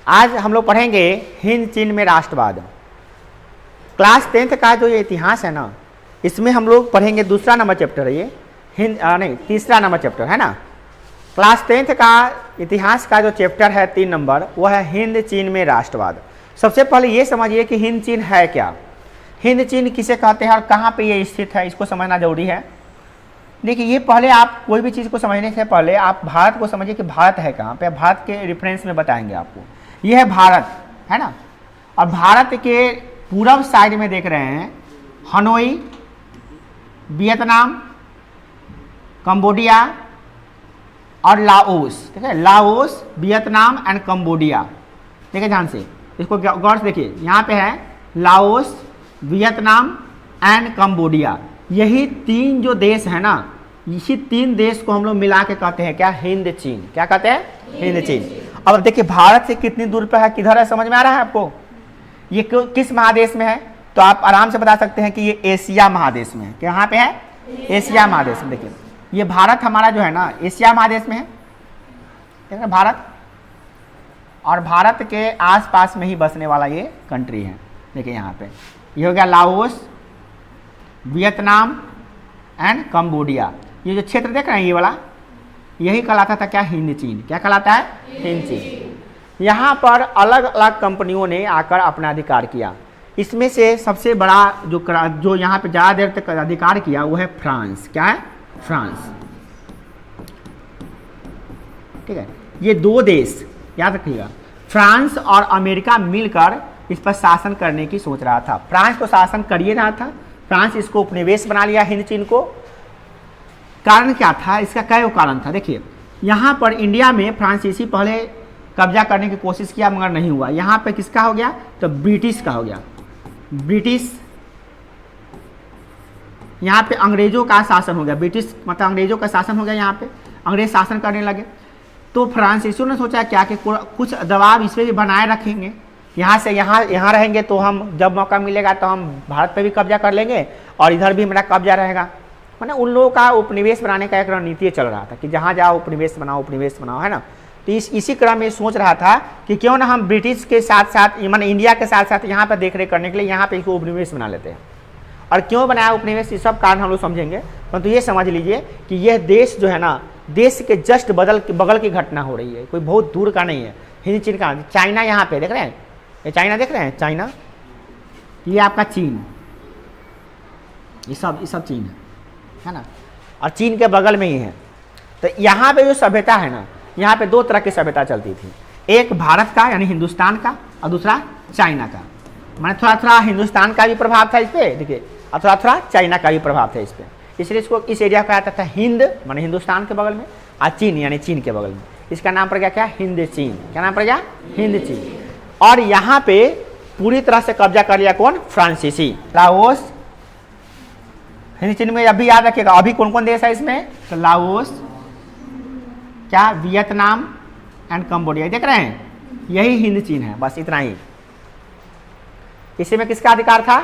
आज हम लोग पढ़ेंगे हिंद चीन में राष्ट्रवाद। क्लास 10th का जो ये इतिहास है ना, इसमें हम लोग पढ़ेंगे दूसरा नंबर चैप्टर है ये, तीसरा नंबर चैप्टर है ना। क्लास 10th का इतिहास का जो चैप्टर है 3 नंबर, वह है हिंद चीन में राष्ट्रवाद। सबसे पहले ये समझिए कि हिंद चीन है क्या, हिंद चीन किसे कहते हैं और कहाँ पे ये स्थित है, इसको समझना जरूरी है। देखिए, ये पहले आप कोई भी चीज़ को समझने से पहले आप भारत को समझिए कि भारत है कहाँ पे। भारत के रेफरेंस में बताएंगे आपको। ये है भारत, है ना। और भारत के पूरब साइड में देख रहे हैं हनोई, वियतनाम, कंबोडिया और लाओस। ठीक है, लाओस, वियतनाम एंड कंबोडिया। देखिए ध्यान से, इसको गौर से देखिए। यहाँ पे है लाओस, वियतनाम एंड कंबोडिया। यही 3 जो देश है ना, इसी 3 देश को हम लोग मिला के कहते हैं क्या, हिंद चीन। क्या कहते हैं, हिंद चीन। अब देखिए भारत से कितनी दूर पे है, किधर है, समझ में आ रहा है आपको। ये किस महादेश में है, तो आप आराम से बता सकते हैं कि ये एशिया महादेश में है। कहाँ पे है, एशिया महादेश में। देखिए ये भारत हमारा जो है ना, एशिया महादेश में है, ठीक है भारत। और भारत के आसपास में ही बसने वाला ये कंट्री है। देखिए यहाँ पे ये हो गया लाओस, वियतनाम एंड कंबोडिया। ये जो क्षेत्र देख रहे हैं ये वाला, यही कहलाता था क्या, हिंद चीन। क्या कहलाता है, हिंद चीन। यहाँ पर अलग अलग कंपनियों ने आकर अपना अधिकार किया। इसमें से सबसे बड़ा जो यहाँ पे ज़्यादा देर तक अधिकार किया वो है फ्रांस। क्या है, फ्रांस। ठीक है, ये 2 देश याद रखिएगा, फ्रांस और अमेरिका मिलकर इस पर शासन करने की सोच रहा था। फ्रांस को शासन करिए रहा था, फ्रांस इसको उपनिवेश बना लिया हिंद चीन को। कारण क्या था, इसका क्या कारण था। देखिए यहाँ पर इंडिया में फ्रांसीसी पहले कब्जा करने की कोशिश किया मगर नहीं हुआ। यहाँ पे किसका हो गया, तो ब्रिटिश का हो गया। ब्रिटिश, यहाँ पे अंग्रेजों का शासन हो गया। ब्रिटिश मतलब अंग्रेजों का शासन हो गया। यहाँ पे अंग्रेज शासन करने लगे, तो फ्रांसीसियों ने सोचा क्या कि कुछ दबाव इस पर भी बनाए रखेंगे। यहाँ से यहाँ रहेंगे तो हम जब मौका मिलेगा तो हम भारत पे भी कब्जा कर लेंगे और इधर भी मेरा कब्जा रहेगा। मतलब उन लोगों का उपनिवेश बनाने का एक रणनीति चल रहा था कि जहाँ जाओ उपनिवेश बनाओ, है ना। तो इसी क्रम में सोच रहा था कि क्यों ना हम ब्रिटिश के साथ साथ मान इंडिया के साथ साथ यहाँ पर देख रेख करने के लिए यहाँ पे इसको उपनिवेश बना लेते हैं। और क्यों बनाया उपनिवेश, ये सब कारण हम लोग समझेंगे। परंतु ये समझ लीजिए कि यह देश जो है ना, देश के जस्ट बगल की घटना हो रही है, कोई बहुत दूर का नहीं है। हिंद चीन का, चाइना यहाँ पे देख रहे हैं, ये चाइना देख रहे हैं, चाइना, ये आपका चीन, ये सब चीन है ना। और चीन के बगल में ही है। तो यहाँ पे जो सभ्यता है ना, यहाँ पे 2 तरह की सभ्यता चलती थी। एक भारत का यानी हिंदुस्तान का, और दूसरा चाइना का। माने थोड़ा हिंदुस्तान का भी प्रभाव था इस पर, देखिए, और थोड़ा चाइना का भी प्रभाव था इस पर। इसलिए इसको इस एरिया को कहता था हिंद, माने हिंदुस्तान के बगल में, और चीन यानी चीन के बगल में। इसका नाम पड़ गया क्या, हिंद चीन। क्या नाम पड़ गया, हिंद चीन। और यहाँ पे पूरी तरह से कब्जा कर लिया कौन, फ्रांसीसी। लाओस, हिंद चीन में अभी याद रखिएगा अभी कौन कौन देश है इसमें, तो लाओस, क्या, वियतनाम एंड कंबोडिया। देख रहे हैं, यही हिंद चीन है, बस इतना ही। इसी में किसका अधिकार था,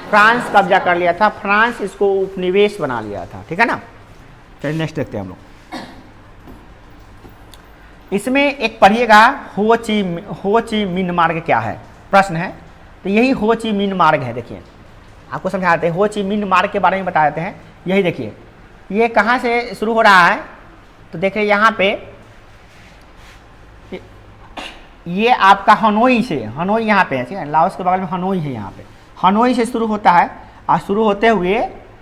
फ्रांस कब्जा कर लिया था। फ्रांस इसको उपनिवेश बना लिया था। ठीक है ना। चलिए नेक्स्ट देखते हैं हम लोग। इसमें एक पढ़िएगा, हो ची मिन मार्ग क्या है, प्रश्न है। तो यही हो ची मिन मार्ग है। देखिए आपको समझा देते हैं, हो ची मिन मार्ग के बारे में बता देते हैं। यही देखिए, ये कहाँ से शुरू हो रहा है, तो देखिए यहाँ पे ये आपका हनोई से, हनोई यहाँ पे है, ठीक है, लाओस के बगल में हनोई है। यहाँ पे हनोई से शुरू होता है और शुरू होते हुए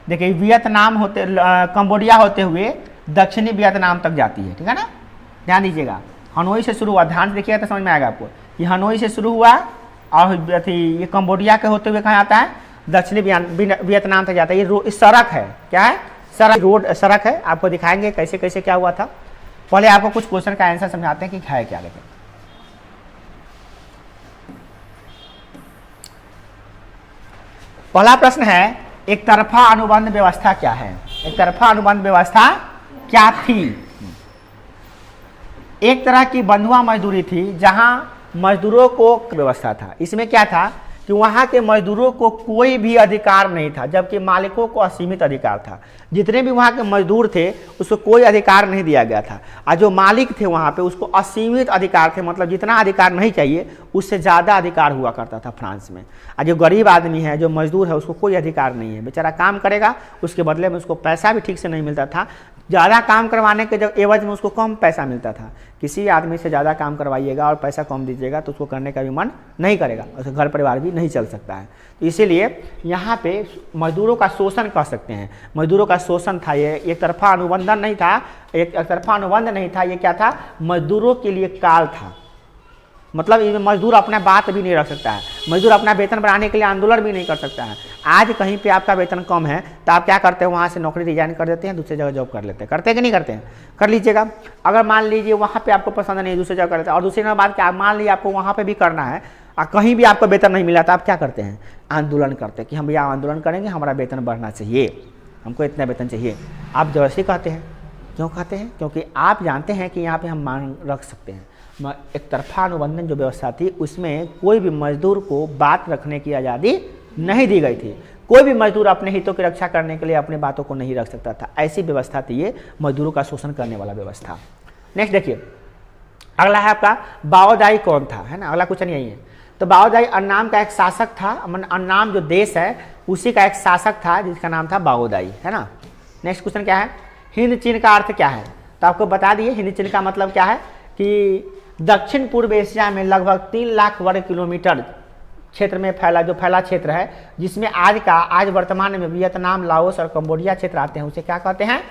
देखिए वियतनाम होते, कंबोडिया होते हुए दक्षिणी वियतनाम तक जाती है। ठीक है ना, ध्यान दीजिएगा। हनोई से शुरू हुआ, ध्यान से देखिएगा तो समझ में आएगा आपको। ये हनोई से शुरू हुआ और ये कंबोडिया के होते हुए कहाँ आता है, दक्षिणी वियतनाम तक जाता है। ये सड़क है, क्या है, सड़क है। आपको दिखाएंगे कैसे कैसे क्या हुआ था। पहले आपको कुछ क्वेश्चन का आंसर समझाते हैं कि है क्या। लेकिन पहला प्रश्न है, एक तरफा अनुबंध व्यवस्था क्या है। एक तरफा अनुबंध व्यवस्था क्या थी। एक तरह की बंधुआ मजदूरी थी जहां मजदूरों को व्यवस्था था। इसमें क्या था कि वहाँ के मजदूरों को कोई भी अधिकार नहीं था, जबकि मालिकों को असीमित अधिकार था। जितने भी वहाँ के मजदूर थे उसको कोई अधिकार नहीं दिया गया था, और जो मालिक थे वहाँ पे उसको असीमित अधिकार थे, मतलब जितना अधिकार नहीं चाहिए उससे ज़्यादा अधिकार हुआ करता था फ्रांस में। और जो गरीब आदमी है, जो मजदूर है, उसको कोई अधिकार नहीं है, बेचारा काम करेगा, उसके बदले में उसको पैसा भी ठीक से नहीं मिलता था। ज़्यादा काम करवाने के जब एवज में उसको कम पैसा मिलता था। किसी आदमी से ज़्यादा काम करवाइएगा और पैसा कम दीजिएगा तो उसको करने का भी मन नहीं करेगा, उसका घर परिवार भी नहीं चल सकता है। तो इसीलिए यहाँ पे मजदूरों का शोषण कह सकते हैं, मजदूरों का शोषण था। ये एक तरफा अनुबंधन नहीं था, एक तरफा अनुबंध नहीं था, ये क्या था, मजदूरों के लिए काल था। मतलब मजदूर अपना बात भी नहीं रख सकता है, मजदूर अपना वेतन बढ़ाने के लिए आंदोलन भी नहीं कर सकता है। आज कहीं पे आपका वेतन कम है तो आप क्या करते हैं, वहाँ से नौकरी रिजाइन कर देते हैं, दूसरी जगह जॉब कर लेते हैं। करते हैं कि नहीं करते हैं? कर लीजिएगा। अगर मान लीजिए वहाँ पे आपको पसंद नहीं, दूसरी जगह कर लेते हैं। और दूसरी बात क्या, मान लीजिए आपको वहाँ पे भी करना है और कहीं भी आपको वेतन नहीं मिला तो आप क्या करते हैं, आंदोलन करते हैं कि हम भैया आंदोलन करेंगे, हमारा वेतन बढ़ना चाहिए, हमको इतना वेतन चाहिए। आप जबरदस्ती कहते हैं। क्यों कहते हैं? क्योंकि आप जानते हैं कि यहाँ पे हम मांग रख सकते हैं। एक तरफा अनुबंधन जो व्यवस्था थी उसमें कोई भी मजदूर को बात रखने की आज़ादी नहीं दी गई थी। कोई भी मजदूर अपने हितों की रक्षा करने के लिए अपने बातों को नहीं रख सकता था। ऐसी व्यवस्था थी ये, मजदूरों का शोषण करने वाला व्यवस्था। नेक्स्ट देखिए, अगला है आपका बाओदाई कौन था, है ना। अगला क्वेश्चन यही है। तो बाओदाई अन्नाम का एक शासक था, अन्नाम जो देश है उसी का एक शासक था जिसका नाम था बाओदाई, है ना। नेक्स्ट क्वेश्चन क्या है, हिंद चीन का अर्थ क्या है। तो आपको बता दिए हिंद चीन का मतलब क्या है कि दक्षिण पूर्व एशिया में लगभग 3 लाख वर्ग किलोमीटर क्षेत्र में फैला क्षेत्र है, जिसमें आज वर्तमान में वियतनाम, लाओस और कंबोडिया क्षेत्र आते हैं, उसे क्या कहते हैं,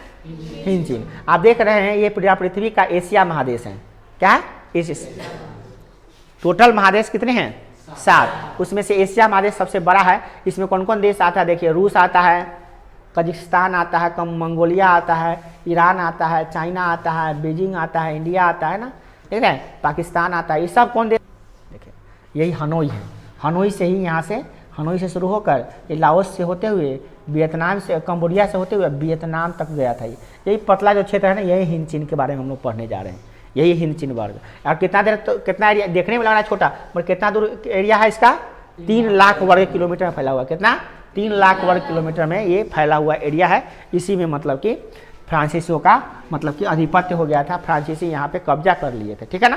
हिंद चीन। आप देख रहे हैं ये पूरा पृथ्वी का एशिया महादेश है। क्या है? एशिया। टोटल महादेश कितने हैं? 7। उसमें से एशिया महादेश सबसे बड़ा है। इसमें कौन कौन देश आता है देखिए, रूस आता है, कजाकिस्तान आता है, मंगोलिया आता है, ईरान आता है, चाइना आता है, बीजिंग आता है, इंडिया आता है ना, ठीक है, पाकिस्तान आता है। ये सब कौन देश? देखिए यही हनोई है। हनोई से ही यहाँ से, हनोई से शुरू होकर ये लाओस से होते हुए वियतनाम से, कंबोडिया से होते हुए वियतनाम तक गया था। यही पतला जो क्षेत्र है ना, यही हिंद चीन के बारे में हम लोग पढ़ने जा रहे हैं। यही हिंद चीन वर्ग। और कितना देर तो कितना एरिया देखने में लग रहा है छोटा, पर कितना दूर एरिया है इसका, 3 लाख वर्ग किलोमीटर में फैला हुआ। कितना? 3 लाख वर्ग किलोमीटर में ये फैला हुआ एरिया है। इसी में मतलब कि फ्रांसीसियों का मतलब कि आधिपत्य हो गया था, फ्रांसीसी यहाँ पे कब्जा कर लिए थे, ठीक है ना।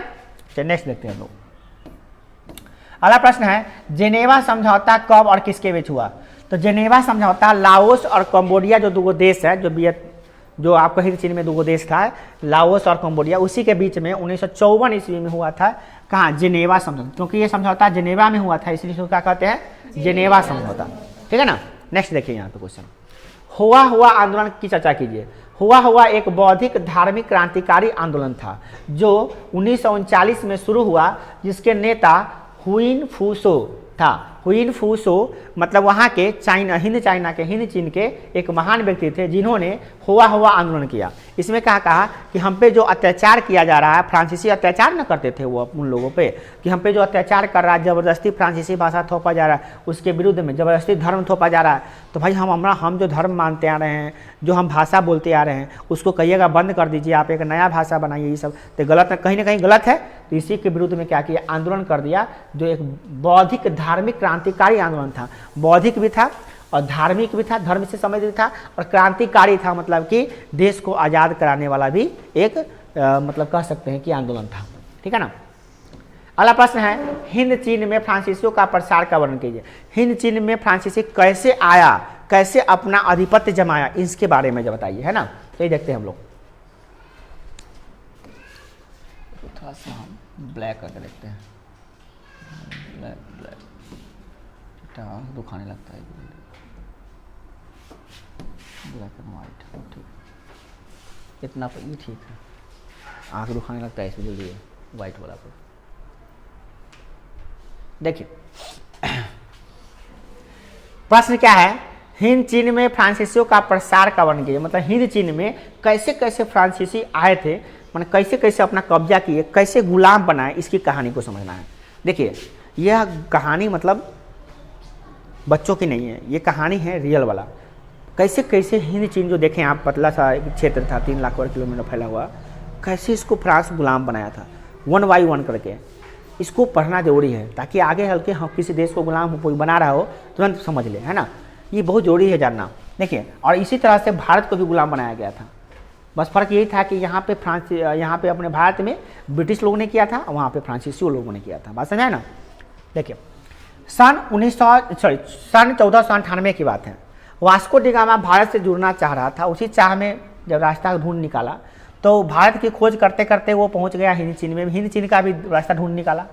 चलिए नेक्स्ट देखते हैं हम लोग। अगला प्रश्न है, जेनेवा समझौता कब और किसके बीच हुआ। तो जेनेवा समझौता लाओस और कंबोडिया जो दो देश है, जो आपको हिंद चीन में 2 देश था, लाओस और कंबोडिया, उसी के बीच में 1954 ईस्वी में हुआ था। कहाँ? जेनेवा समझौता। क्योंकि ये समझौता जेनेवा में हुआ था इसलिए क्या कहते हैं, जेनेवा समझौता, ठीक है ना। नेक्स्ट देखिए यहाँ पे क्वेश्चन, हुआ आंदोलन की चर्चा कीजिए। हुआ एक बौद्धिक धार्मिक क्रांतिकारी आंदोलन था जो 1939 में शुरू हुआ, जिसके नेता हुइन फूसो था। हुइन फूसो मतलब वहाँ के हिंद चीन के एक महान व्यक्ति थे जिन्होंने हुआ आंदोलन किया। इसमें कहा कि हम पे जो अत्याचार किया जा रहा है, फ्रांसीसी अत्याचार न करते थे वो उन लोगों पे, कि हम पे जो अत्याचार कर रहा है, ज़बरदस्ती फ्रांसीसी भाषा थोपा जा रहा है, उसके विरुद्ध में ज़बरदस्ती धर्म थोपा जा रहा है। तो भाई हम जो धर्म मानते आ रहे हैं, जो हम भाषा बोलते आ रहे हैं, उसको कहिएगा बंद कर दीजिए, आप एक नया भाषा बनाइए। ये सब तो गलत है, कहीं ना कहीं गलत है। तो इसी के विरुद्ध में क्या किया, आंदोलन कर दिया, जो एक बौद्धिक धार्मिक क्रांतिकारी आंदोलन था। बौद्धिक भी था और धार्मिक भी था, धर्म से संबंधित था, और क्रांतिकारी था, मतलब कि देश को आज़ाद कराने वाला भी एक मतलब कह सकते हैं कि आंदोलन था, ठीक है ना। अगला प्रश्न है, हिंद चीन में फ्रांसीसियों का प्रसार का वर्णन कीजिए। हिंद चीन में फ्रांसीसी कैसे आया, कैसे अपना आधिपत्य जमाया, इसके बारे में बताइए, है ना। तो ये देखते हैं हम लोग। थोड़ा सा हम ब्लैक करके देखते हैं, ब्लैक दुखाने लगता है, ब्लैक एंड वाइट, ठीक, इतना पर ये ठीक है। आँख दुखाने लगता है इसमें जल्दी है, वाइट वाला पर। देखिए प्रश्न क्या है, हिंद चीन में फ्रांसीसियों का प्रसार का वर्णन कीजिए। मतलब हिंद चीन में कैसे कैसे फ्रांसीसी आए थे, मतलब कैसे कैसे अपना कब्जा किए, कैसे गुलाम बनाए, इसकी कहानी को समझना है। देखिए यह कहानी मतलब बच्चों की नहीं है, ये कहानी है रियल वाला। कैसे कैसे हिंद चीन जो देखें आप, पतला सा क्षेत्र था, 3 लाख वर्ग किलोमीटर फैला हुआ, कैसे इसको फ्रांस गुलाम बनाया था, 1 बाय 1 करके। इसको पढ़ना जरूरी है ताकि आगे हल्के हम किसी देश को गुलाम बना रहा हो तुरंत समझ ले, है ना। ये बहुत जरूरी है जानना। देखिए, और इसी तरह से भारत को भी गुलाम बनाया गया था। बस फर्क यही था कि यहाँ पे अपने भारत में ब्रिटिश लोगों ने किया था, वहाँ पे फ्रांसीसी लोगों ने किया था। बात समझा ना। देखिए, सन 1498 की बात है। वास्को डी गामा भारत से जुड़ना चाह रहा था। उसी चाह में जब रास्ता ढूंढ निकाला तो भारत की खोज करते करते वो पहुंच गया हिंद चीन में। हिंद चीन का भी रास्ता ढूंढ निकाला,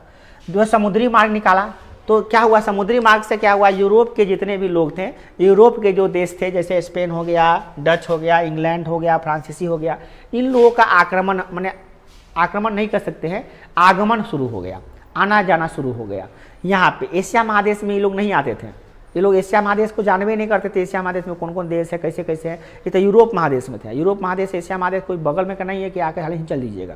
जो समुद्री मार्ग निकाला। तो क्या हुआ, समुद्री मार्ग से क्या हुआ, यूरोप के जितने भी लोग थे, यूरोप के जो देश थे जैसे स्पेन हो गया, डच हो गया, इंग्लैंड हो गया, फ्रांसीसी हो गया, इन लोगों का आक्रमण, माने आक्रमण नहीं कर सकते हैं, आगमन शुरू हो गया, आना जाना शुरू हो गया। यहाँ पे एशिया महादेश में ये लोग नहीं आते थे। ये लोग एशिया महादेश को जानवे नहीं करते थे। एशिया महादेश में कौन कौन देश है, कैसे कैसे है। ये तो यूरोप महादेश में थे। यूरोप महादेश एशिया महादेश कोई बगल में का नहीं है कि आके हाल ही चल दीजिएगा।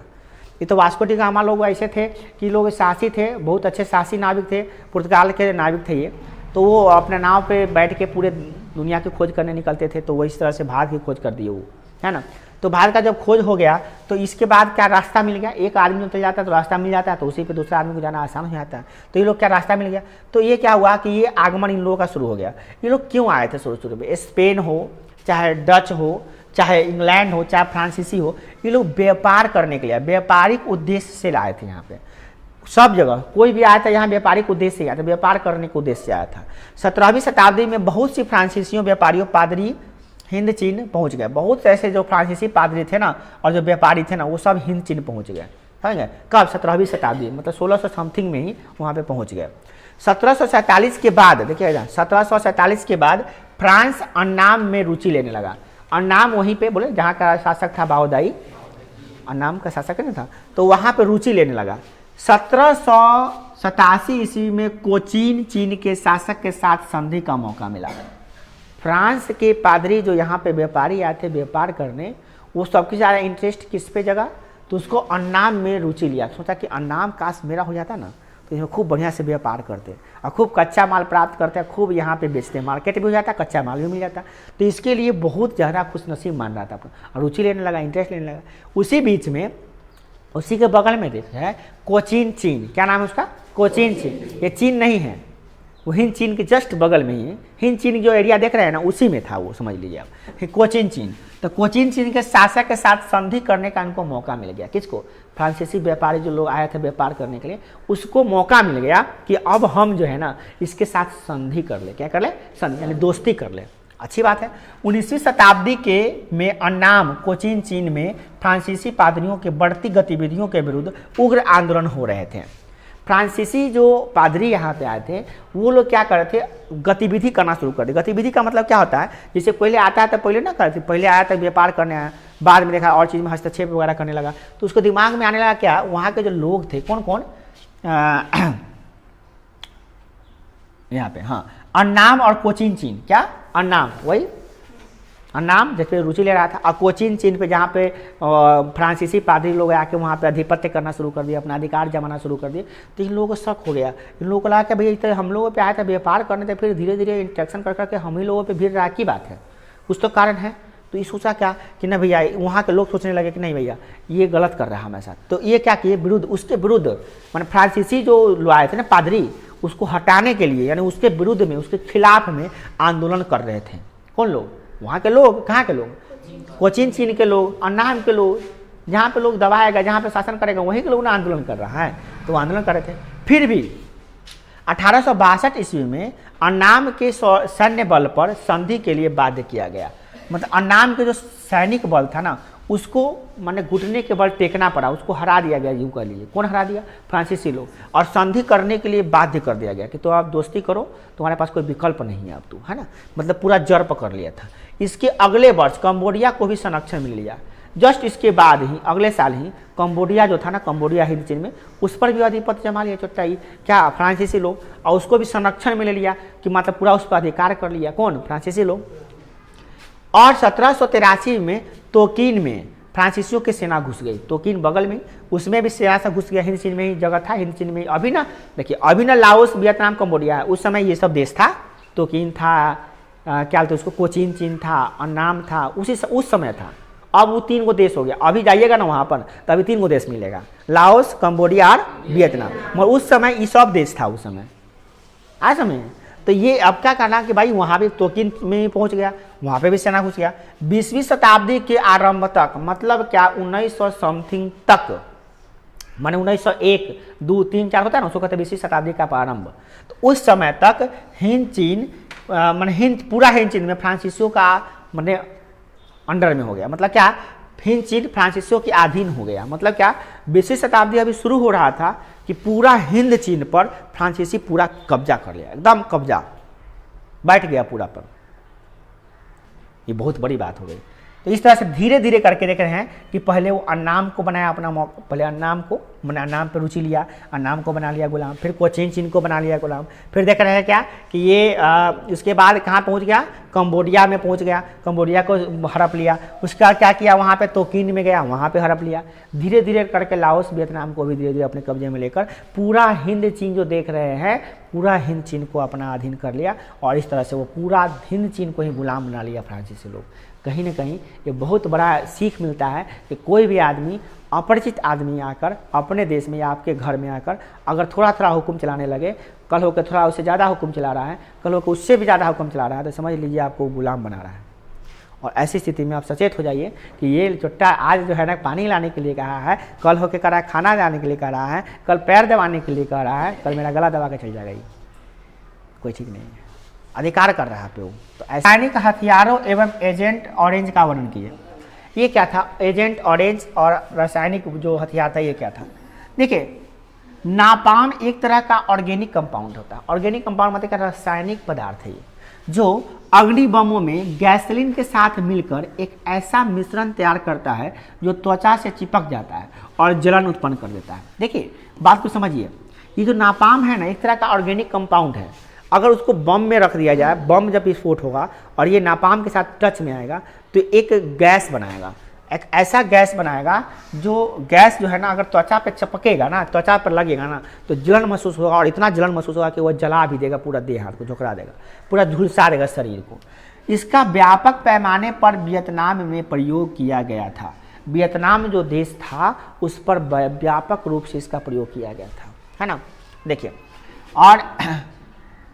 ये तो वास्को डी गामा लोग ऐसे थे कि लोग साहसी थे, बहुत अच्छे साहसी नाविक थे, पुर्तगाल के नाविक थे ये। तो वो अपने नाव पे बैठ के पूरे दुनिया की खोज करने निकलते थे। तो वो इस तरह से भारत की खोज कर दिए वो, है ना। तो भारत का जब खोज हो गया तो इसके बाद क्या रास्ता मिल गया। एक आदमी जब चल जाता है तो रास्ता मिल जाता है, तो उसी पे दूसरा आदमी को जाना आसान हो जाता है। तो ये लोग क्या रास्ता मिल गया, तो ये क्या हुआ कि ये आगमन इन लोगों का शुरू हो गया। ये लोग क्यों आए थे शुरू में, स्पेन हो, चाहे डच हो, चाहे इंग्लैंड हो, चाहे फ्रांसीसी हो, ये लोग व्यापार करने के लिए, व्यापारिक उद्देश्य से आए थे। यहाँ पे सब जगह कोई भी आया था यहाँ व्यापारिक उद्देश्य से आया था, व्यापार करने के उद्देश्य से आया था। 17वीं शताब्दी में बहुत सी फ्रांसीसियों, व्यापारियों, पादरी हिंद चीन पहुंच गए। बहुत ऐसे जो फ्रांसीसी पादरी थे ना और जो व्यापारी थे ना, वो सब हिंद चीन पहुंच गए। समझ कब, 17वीं शताब्दी, मतलब 1600 समथिंग में ही वहाँ पे पहुंच गए। 1747 के बाद, देखिएगा 1747 के बाद फ्रांस अन्नाम में रुचि लेने लगा। अन्नाम वहीं पे बोले जहाँ का शासक था बाओदाई, अन्नाम का शासक नहीं था, तो वहाँ पे रुचि लेने लगा। 1787 ईस्वी में कोचीन चीन के शासक के साथ संधि का मौका मिला। फ्रांस के पादरी जो यहाँ पे व्यापारी आए थे व्यापार करने, वो सबसे ज़्यादा इंटरेस्ट किस पे जगह, तो उसको अन्नाम में रुचि लिया। सोचा कि अन्नाम काश मेरा हो जाता ना तो इसमें खूब बढ़िया से व्यापार करते और खूब कच्चा माल प्राप्त करते, खूब यहाँ पे बेचते, मार्केट भी हो जाता, कच्चा माल भी मिल जाता। तो इसके लिए बहुत ज़्यादा खुशनसीब मान रहा था अपना, और रुचि लेने लगा, इंटरेस्ट लेने लगा। उसी बीच में उसी के बगल में देश है कोचीन चीन। क्या नाम है उसका, कोचीन चीन। ये चीन नहीं है, वो हिंद चीन के जस्ट बगल में ही है। हिंद चीन जो एरिया देख रहे हैं ना, उसी में था वो, समझ लीजिए आप, कोचीन चीन। तो कोचीन चीन के शासक के साथ संधि करने का इनको मौका मिल गया। किसको, फ्रांसीसी व्यापारी जो लोग आए थे व्यापार करने के लिए, उसको मौका मिल गया कि अब हम जो है ना इसके साथ संधि कर ले। क्या कर ले, संधि यानी दोस्ती कर ले। अच्छी बात है। 19वीं शताब्दी के में अन्नाम कोचीन चीन में फ्रांसीसी पादरियों के बढ़ती गतिविधियों के विरुद्ध उग्र आंदोलन हो रहे थे। फ्रांसीसी जो पादरी यहाँ पे आए थे वो लोग क्या कर रहे थे, गतिविधि करना शुरू कर दी। गतिविधि का मतलब क्या होता है, जैसे पहले आता है तो पहले ना करते, पहले आया था व्यापार करने आया, बाद में देखा और चीज़ में हस्तक्षेप वगैरह करने लगा, तो उसको दिमाग में आने लगा क्या, वहाँ के जो लोग थे कौन कौन, यहाँ पे हाँ, अन्नाम और कोचीन चीन। क्या, अन्नाम वही अन्नाम जिस पे रुचि ले रहा था, और कोचीन चीन पे जहाँ पे फ्रांसीसी पादरी लोग आके वहाँ पे आधिपत्य करना शुरू कर दिया, अपना अधिकार जमाना शुरू कर दिया। तो इन लोगों को शक हो गया, इन लोगों को लगा कि भैया तो हम लोगों पे आया था व्यापार करने, तो फिर धीरे धीरे इंट्रैक्शन कर करके हम ही लोगों पे भीड़ रहा की बात है, कुछ तो कारण है। तो ये सोचा क्या कि ना भैया, वहाँ के लोग सोचने लगे कि नहीं भैया ये गलत कर रहा है हमारे साथ। तो ये क्या किए, विरुद्ध, उसके विरुद्ध, मैंने फ्रांसीसी जो लोग आए थे ना पादरी, उसको हटाने के लिए, यानी उसके विरुद्ध में, उसके खिलाफ में आंदोलन कर रहे थे। कौन लोग, वहाँ के लोग। कहाँ के लोग, कोचीन चीन के लोग, अन्नाम के लोग, जहाँ पे लोग दबाएगा, जहाँ पे शासन करेगा वहीं के लोग ना आंदोलन कर रहा है। तो आंदोलन कर रहे थे। फिर भी 1862 ईस्वी में अन्नाम के सैन्य बल पर संधि के लिए बाध्य किया गया। मतलब अन्नाम के जो सैनिक बल था ना, उसको माने घुटने के बल टेकना पड़ा, उसको हरा दिया गया। यूँ कह लीजिए, कौन हरा दिया, फ्रांसीसी लोग। और संधि करने के लिए बाध्य कर दिया गया कि तो आप दोस्ती करो, तुम्हारे पास कोई विकल्प नहीं है अब, तो है ना, मतलब पूरा जड़ पकड़ लिया था। इसके अगले वर्ष कंबोडिया को भी संरक्षण मिल लिया। जस्ट इसके बाद ही, अगले साल ही, कंबोडिया जो था ना, कंबोडिया हिंद चीन में, उस पर भी आधिपत्य जमा लिया चुट्टा ही क्या, फ्रांसीसी लोग। और उसको भी संरक्षण मिल लिया कि मतलब पूरा उस पर अधिकार कर लिया। कौन, फ्रांसीसी लोग। और 1783 में तोकीन में फ्रांसीसियों की सेना घुस गई। तोकीन बगल में, उसमें भी सेना से घुस गया। हिंद चीन में ही जगह था, हिंद चीन में अभी ना, देखिए अभी ना लाओस, वियतनाम, कंबोडिया है, उस समय ये सब देश था। तोकीन था, क्या बोलते उसको, कोचीन चीन था, अन्नाम था, उस समय था। अब वो 3 गो देश हो गया। अभी जाइएगा ना वहाँ पर तो अभी 3 गो देश मिलेगा, लाओस, कंबोडिया और वियतनाम। मगर उस समय ये सब देश था उस समय, आज समय। तो ये अब क्या करना कि भाई वहाँ भी तोकिन में पहुँच गया, वहाँ पे भी सेना घुस गया। 20वीं शताब्दी के आरंभ तक, मतलब क्या 1900 समथिंग तक, माने 1901, 2, 3, 4 होता है ना, उसको कहते हैं 20वीं शताब्दी का प्रारंभ। तो उस समय तक हिंद चीन माने हिंद, पूरा हिंद चीन में फ्रांसीसियों का माने अंडर में हो गया। मतलब क्या, हिंद चीन फ्रांसीसियों के अधीन हो गया। मतलब क्या, 20वीं शताब्दी अभी शुरू हो रहा था कि पूरा हिंद चीन पर फ्रांसीसी पूरा कब्जा कर लिया, एकदम कब्जा बैठ गया पूरा पर। ये बहुत बड़ी बात हो गई। तो इस तरह से धीरे धीरे करके देख रहे हैं कि पहले वो अन्नाम को बनाया अपना मौका, पहले अन्नाम को मैंने अन्नाम पर रुचि लिया, अन्नाम को बना लिया गुलाम, फिर कोचीन चीन को बना लिया गुलाम। फिर देख रहे हैं क्या कि ये उसके बाद कहाँ पहुँच गया, कंबोडिया में पहुँच गया, कंबोडिया को हड़प लिया। उसका क्या किया, वहाँ पे तोकिन में गया, वहाँ पे हड़प लिया। धीरे धीरे करके लाओस, वियतनाम को भी धीरे धीरे अपने कब्जे में लेकर पूरा हिंद चीन जो देख रहे हैं, पूरा हिंद चीन को अपना अधीन कर लिया। और इस तरह से वो पूरा हिंद चीन को ही गुलाम बना लिया फ्रांसीसी लोग। कहीं ना कहीं ये बहुत बड़ा सीख मिलता है कि कोई भी आदमी, अपरिचित आदमी आकर अपने देश में या आपके घर में आकर अगर थोड़ा थोड़ा हुक्म चलाने लगे, कल होकर थोड़ा उससे ज़्यादा हुक्म चला रहा है, कल होकर उससे भी ज़्यादा हुक्म चला रहा है, तो समझ लीजिए आपको गुलाम बना रहा है। और ऐसी स्थिति में आप सचेत हो जाइए कि ये चुट्टा आज जो है ना पानी लाने के लिए कहा है, कल होकर कह रहा है खाना लाने के लिए कह रहा है, कल पैर दबाने के लिए कह रहा है, कल मेरा गला दबा के चल जाएगा। ये कोई ठीक नहीं है, अधिकार कर रहा है पे वो। तो रासायनिक हथियारों एवं एजेंट ऑरेंज का वर्णन किए। ये क्या था, एजेंट ऑरेंज और रासायनिक जो हथियार था ये क्या था। देखिए, नापाम एक तरह का ऑर्गेनिक कंपाउंड होता है। ऑर्गेनिक कंपाउंड मतलब क्या, रासायनिक पदार्थ है ये, जो अग्नि बमों में गैसोलीन के साथ मिलकर एक ऐसा मिश्रण तैयार करता है जो त्वचा से चिपक जाता है और जलन उत्पन्न कर देता है। देखिए बात को समझिए, ये जो नापाम है ना, एक तरह का ऑर्गेनिक कंपाउंड है। अगर उसको बम में रख दिया जाए, बम जब विस्फोट होगा और ये नापाम के साथ टच में आएगा तो एक गैस बनाएगा, एक ऐसा गैस बनाएगा जो गैस जो है ना, अगर त्वचा पे चपकेगा ना, त्वचा पर लगेगा ना, तो जलन महसूस होगा। और इतना जलन महसूस होगा कि वह जला भी देगा, पूरा देह हाथ को झुकरा देगा, पूरा झुलसा देगा शरीर को। इसका व्यापक पैमाने पर वियतनाम में प्रयोग किया गया था। वियतनाम जो देश था उस पर व्यापक रूप से इसका प्रयोग किया गया था, है ना। देखिए, और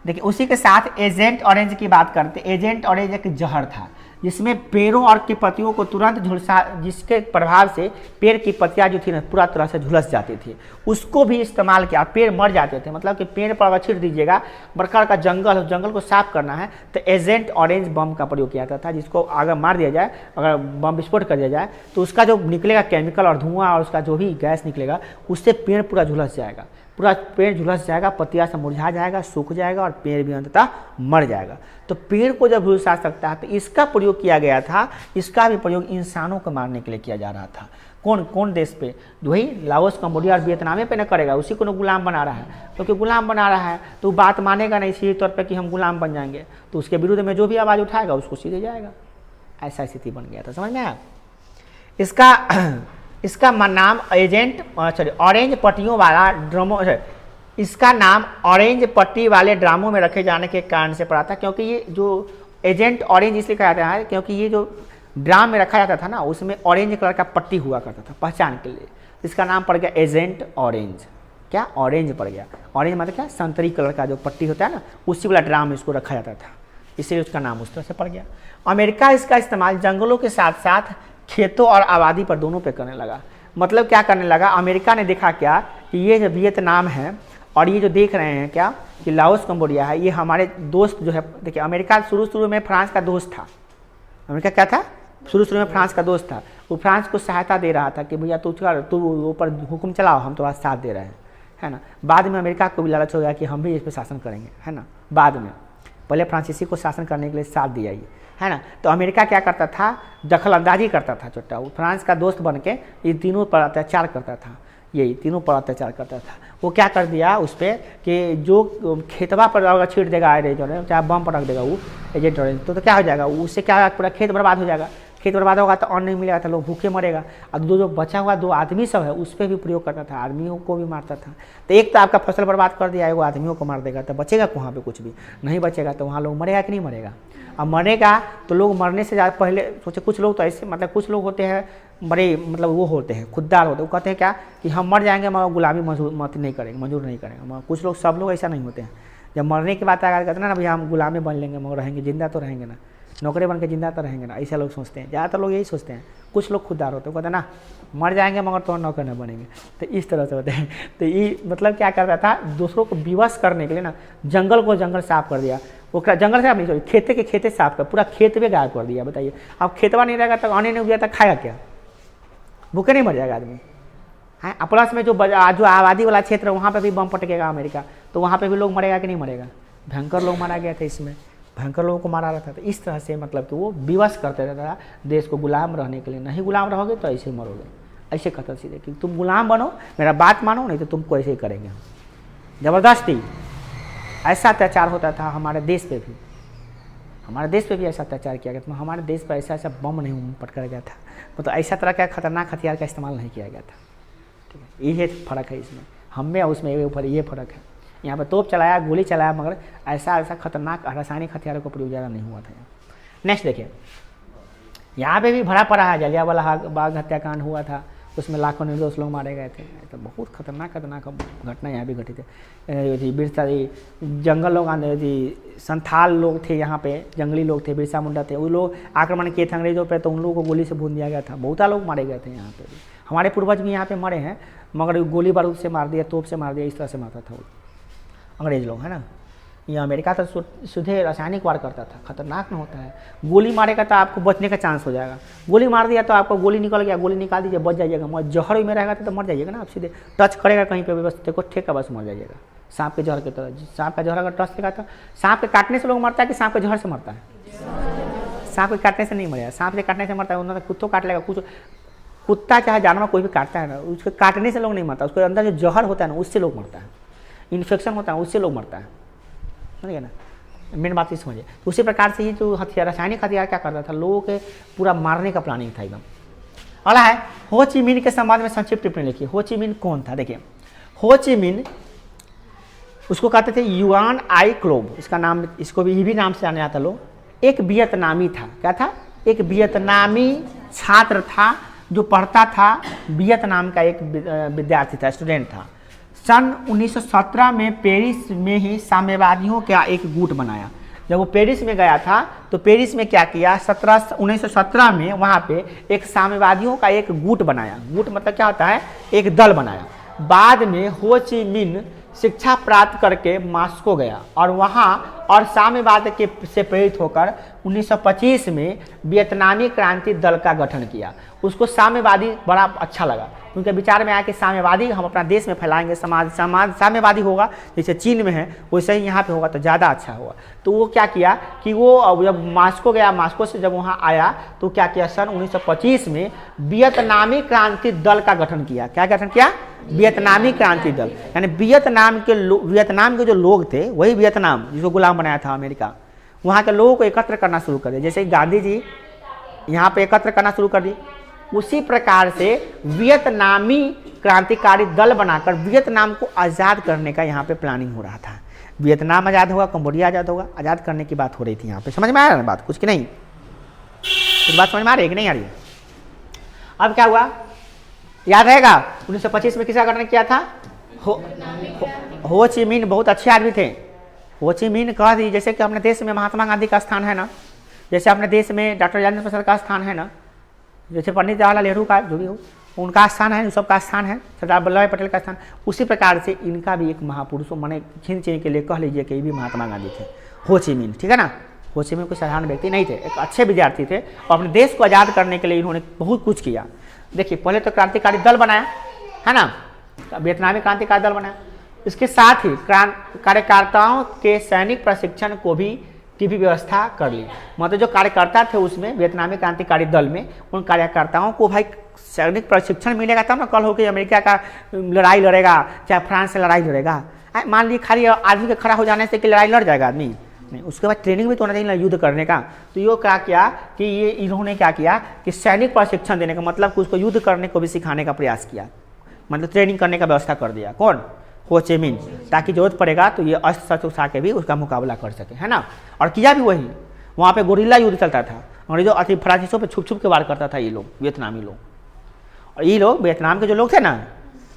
देखिए उसी के साथ एजेंट ऑरेंज की बात करते। एजेंट ऑरेंज एक जहर था जिसमें पेड़ों और की पत्तियों को तुरंत झुलसा, जिसके प्रभाव से पेड़ की पत्तियां जो थी ना पूरा तरह से झुलस जाती थी, उसको भी इस्तेमाल किया। पेड़ मर जाते थे, मतलब कि पेड़ पर अगर छीट दीजिएगा, बड़का का जंगल, उस जंगल को साफ करना है तो एजेंट ऑरेंज बम का प्रयोग किया जाता था, जिसको अगर मार दिया जाए, अगर बम विस्फोट कर दिया जाए तो उसका जो निकलेगा केमिकल और धुआं और उसका जो भी गैस निकलेगा, उससे पेड़ पूरा झुलस जाएगा, पूरा पेड़ झुलस जाएगा, पत्तियाँ से मुरझा जाएगा, सूख जाएगा और पेड़ भी अंततः मर जाएगा। तो पेड़ को जब झुलसा सकता है तो इसका प्रयोग किया गया था। इसका भी प्रयोग इंसानों को मारने के लिए किया जा रहा था। कौन कौन देश पे, वही लाओस, कंबोडिया और वियतनाम पे न करेगा, उसी को न गुलाम बना रहा है। क्योंकि गुलाम बना रहा है तो बात मानेगा नहीं इसी तौर पर कि हम गुलाम बन जाएंगे, तो उसके विरुद्ध में जो भी आवाज़ उठाएगा उसको सीधे जाएगा। ऐसा स्थिति बन गया था, समझ में आया। इसका नाम एजेंट ऑरेंज पट्टियों वाला ड्रमों, इसका नाम ऑरेंज पट्टी वाले ड्रामों में रखे जाने के कारण से पड़ा था। क्योंकि ये जो एजेंट ऑरेंज इसलिए कहा जाता है क्योंकि ये जो ड्राम में रखा जाता था ना, उसमें ऑरेंज कलर का पट्टी हुआ करता था पहचान के लिए। इसका नाम पड़ गया एजेंट ऑरेंज। क्या, ऑरेंज पड़ गया। ऑरेंज मतलब क्या, संतरी कलर का जो पट्टी होता है ना, उसी वाला ड्राम में इसको रखा जाता था, इसलिए उसका नाम उस तरह से पड़ गया। अमेरिका इसका इस्तेमाल जंगलों के साथ साथ खेतों और आबादी पर दोनों पे करने लगा। मतलब क्या करने लगा, अमेरिका ने देखा क्या कि ये जो वियतनाम है और ये जो देख रहे हैं क्या कि लाओस, कंबोडिया है, ये हमारे दोस्त जो है। देखिए, अमेरिका शुरू में फ्रांस का दोस्त था। अमेरिका क्या था, शुरू में फ्रांस का दोस्त था। वो फ्रांस को सहायता दे रहा था कि भैया तू ऊपर हुक्म चलाओ, हम तुम्हारा साथ दे रहे हैं, है ना। बाद में अमेरिका को भी लालच हो गया कि हम भी इस पर शासन करेंगे, है ना। बाद में पहले फ्रांसीसी को शासन करने के लिए साथ दिया ये, है ना। तो अमेरिका क्या करता था, दखल अंदाजी करता था छोटा। वो फ्रांस का दोस्त बन के ये तीनों पर अत्याचार करता था, यही तीनों पर अत्याचार करता था। वो क्या कर दिया उस पर कि जो खेतवा पर अगर छीट देगा एजेंट ऑरेंज, चाहे बम पर रख देगा वो एजेंट ऑरेंज, तो क्या हो जाएगा, उससे क्या पूरा खेत बर्बाद हो जाएगा। खेत बर्बाद होगा तो अन्न नहीं मिलेगा तो लोग भूखे मरेगा। और जो बचा हुआ 2 आदमी सब है उस पर भी प्रयोग करता था, आदमियों को भी मारता था। तो एक तो आपका फसल बर्बाद कर दिया, एगो आदमियों को मार देगा, तो बचेगा वहाँ पे कुछ भी नहीं बचेगा। तो वहाँ लोग मरेगा कि नहीं मरेगा? अब मरेगा तो लोग मरने से ज़्यादा पहले सोचे। कुछ लोग तो ऐसे मतलब कुछ लोग होते हैं बड़े मतलब वो होते हैं खुददार होते हैं, वो कहते हैं क्या कि हम मर जाएंगे मगर गुलामी मत नहीं करेंगे, मंजूर नहीं करेंगे। मगर कुछ लोग, सब लोग ऐसा नहीं होते हैं। जब मरने की बात आकर कहते हैं ना भैया हम गुलामी बन लेंगे मगर रहेंगे, जिंदा तो रहेंगे ना, नौकरी बन के जिंदा तो रहेंगे ना, ऐसे लोग सोचते हैं। ज़्यादातर लोग यही सोचते हैं। कुछ लोग खुददार होते हैं, कहते हैं ना मर जाएंगे मगर तो नौकर न बनेंगे। तो इस तरह से होते हैं। तो ये मतलब क्या करता था, दूसरों को विवश करने के लिए ना जंगल को जंगल साफ कर दिया। वो जंगल साफ नहीं, सॉरी खेते के खेते साफ कर, पूरा खेत भी गायब कर दिया। बताइए अब खेतवा नहीं रहेगा तो अन्न नहीं उगेगा तो खाएगा क्या? भूखे नहीं मर जाएगा आदमी। हाँ, प्लस में जो आबादी वाला क्षेत्र है वहाँ पे भी बम पटकेगा अमेरिका, तो वहाँ पे भी लोग मरेगा कि नहीं मरेगा? भयंकर लोग मारा गया था इसमें, भयंकर लोगों को मारा रहता था। इस तरह से मतलब कि वो विवश करते रहता था देश को गुलाम रहने के लिए। नहीं गुलाम रहोगे तो ऐसे ही मरोगे, ऐसे कहता सीधे कि तुम गुलाम बनो, मेरा बात मानो, नहीं तो तुमको ऐसे ही करेंगे। ज़बरदस्ती ऐसा अत्याचार होता था हमारे देश पे भी, हमारे देश पे भी ऐसा अत्याचार किया गया था। हमारे देश पर ऐसा ऐसा बम नहीं पटका गया था, मतलब ऐसा तरह का खतरनाक हथियार का इस्तेमाल नहीं किया गया था। ठीक है, ये फ़र्क है इसमें, हम में और उसमें ऊपर ये फ़र्क है। यहाँ पर तोप चलाया, गोली चलाया, मगर ऐसा खतरनाक रासायनिक हथियारों का प्रयोग ज़्यादा नहीं हुआ था। नेक्स्ट देखिए, यहाँ पे भी भरा पड़ा है, जलियांवाला बाग हत्याकांड हुआ था, उसमें लाखों निर्दोष लोग मारे गए थे। तो बहुत खतरनाक घटना यहाँ भी घटी थी। बिरसा जंगल लोग संथाल लोग थे यहाँ पे, जंगली लोग थे, बिरसा मुंडा थे, वो लोग आक्रमण किए थे अंग्रेजों पे, तो उन लोगों को गोली से भून दिया गया था। बहुत लोग मारे गए थे यहाँ पे भी, हमारे पूर्वज भी यहाँ पे मरे हैं, मगर गोली बारूद से मार दिया, तोप से मार दिया, इस तरह से मारता था वो अंग्रेज लोग, है ना। ये अमेरिका तो सीधे रासायनिक वार करता था, खतरनाक न होता है। गोली मारेगा तो आपको बचने का चांस हो जाएगा, गोली मार दिया तो आपको गोली निकल गया, गोली निकाल दीजिए बच जाइएगा। मगर जहर में रहेगा तो मर जाइएगा ना आप, सीधे टच करेगा कहीं पे बस देखो ठेका बस मर जाइएगा। सांप के जहर की तरह, सांप का जहर अगर टच करेगा तो सांप के काटने से लोग मरता है कि सांप के जहर से मरता है? सांप के काटने से नहीं मरेगा, सांप के काटने से मरता है। उन्होंने कुत्तों काट लेगा, कुछ कुत्ता चाहे जानवर कोई भी काटता है ना, उसके काटने से लोग नहीं मरता, उसके अंदर जो जहर होता है ना उससे लोग मरता है, इन्फेक्शन होता है उससे लोग मरता है, समझ गए ना। मेन बात ये समझिए। तो उसी प्रकार से ये जो हथियार, रासायनिक हथियार क्या करता था, लोगों के पूरा मारने का प्लानिंग था एकदम। अगला है हो ची मिन के संबंध में संक्षिप्त टिप्पणी लिखिए। हो ची मिन कौन था? देखिए हो ची मिन उसको कहते थे युआन आई क्लोब, इसका नाम, इसको भी ये नाम से जाना जाता लोग। एक वियतनामी था, क्या था? एक वियतनामी छात्र था जो पढ़ता था, वियतनाम का एक विद्यार्थी था, स्टूडेंट था। सन 1917 में पेरिस में ही साम्यवादियों का एक गुट बनाया। जब वो पेरिस में गया था तो पेरिस में क्या किया, 1917 में वहाँ पे एक साम्यवादियों का एक गुट बनाया। गुट मतलब क्या होता है? एक दल बनाया। बाद में हो ची मिन शिक्षा प्राप्त करके मॉस्को गया और वहाँ और साम्यवाद के से प्रेरित होकर 1925 में वियतनामी क्रांति दल का गठन किया। उसको साम्यवादी बड़ा अच्छा लगा, उनके विचार में आया कि साम्यवादी हम अपना देश में फैलाएंगे, समाज साम्यवादी होगा, जैसे चीन में है वैसे ही यहाँ पे होगा तो ज़्यादा अच्छा होगा। तो वो क्या किया कि वो जब मॉस्को गया, मॉस्को से जब वहाँ आया तो क्या किया, सन 1925 में वियतनामी क्रांति दल का गठन किया। क्या गठन किया? वियतनामी क्रांति दल। यानी वियतनाम के जो लोग थे, वही वियतनाम जिसको गुलाम बनाया था अमेरिका, वहाँ के लोगों को एकत्र करना शुरू कर दिया। जैसे गांधी जी यहाँ पे एकत्र करना शुरू कर दी, उसी प्रकार से वियतनामी क्रांतिकारी दल बनाकर वियतनाम को आज़ाद करने का यहाँ पे प्लानिंग हो रहा था। वियतनाम आज़ाद होगा, कंबोडिया आज़ाद होगा, आज़ाद करने की बात हो रही थी यहाँ पे। समझ में आ रहा है ना बात कुछ कि नहीं? कुछ बात समझ में आ रही है कि नहीं आ रही है? अब क्या हुआ याद रहेगा, 1925 में किसका गठन किया था? हो ची मिन बहुत अच्छे आदमी थे। हो ची मिन कह दी, जैसे कि अपने देश में महात्मा गांधी का स्थान है ना, जैसे अपने देश में डॉक्टर राजेंद्र प्रसाद का स्थान है ना, जैसे पंडित जवाहरलाल नेहरू का जो भी हो उनका स्थान है, सबका स्थान है, सरदार वल्लभ भाई पटेल का स्थान, उसी प्रकार से इनका भी एक महापुरुषों माने छीन छीन के लिए कह लीजिए कि ये भी महात्मा गांधी थे, हो ची मिन, ठीक है ना। हो ची मिन कोई साधारण व्यक्ति नहीं थे, एक अच्छे विद्यार्थी थे और अपने देश को आज़ाद करने के लिए इन्होंने बहुत कुछ किया। देखिए पहले तो क्रांतिकारी दल बनाया है ना, वियतनामी क्रांतिकारी दल बनाया, इसके साथ ही कार्यकर्ताओं के सैनिक प्रशिक्षण को भी की भी व्यवस्था कर ली। मतलब जो कार्यकर्ता थे उसमें वियतनामी क्रांतिकारी दल में, उन कार्यकर्ताओं को भाई सैनिक प्रशिक्षण मिलेगा तब ना कल हो कि अमेरिका का लड़ाई लड़ेगा, चाहे फ्रांस से लड़ाई लड़ेगा। मान लीजिए खाली आदमी के खड़ा हो जाने से कि लड़ाई लड़ जाएगा आदमी, नहीं, उसके बाद ट्रेनिंग भी तो होना चाहिए ना युद्ध करने का। तो ये क्या किया कि ये इन्होंने क्या किया कि सैनिक प्रशिक्षण देने का मतलब कि उसको युद्ध करने को भी सिखाने का प्रयास किया, मतलब ट्रेनिंग करने का व्यवस्था कर दिया। कौन? हो ची मिन, ताकि जरूरत पड़ेगा तो ये अस्त्र शस्त्र उठा के भी उसका मुकाबला कर सके, है ना। और किया भी वही, वहाँ पे गोरिल्ला युद्ध चलता था, अंग्रेजों अति फ्रांसीसियों पे छुप छुप के वार करता था ये लोग, वियतनामी लोग। और ये लोग वियतनाम के जो लोग थे ना,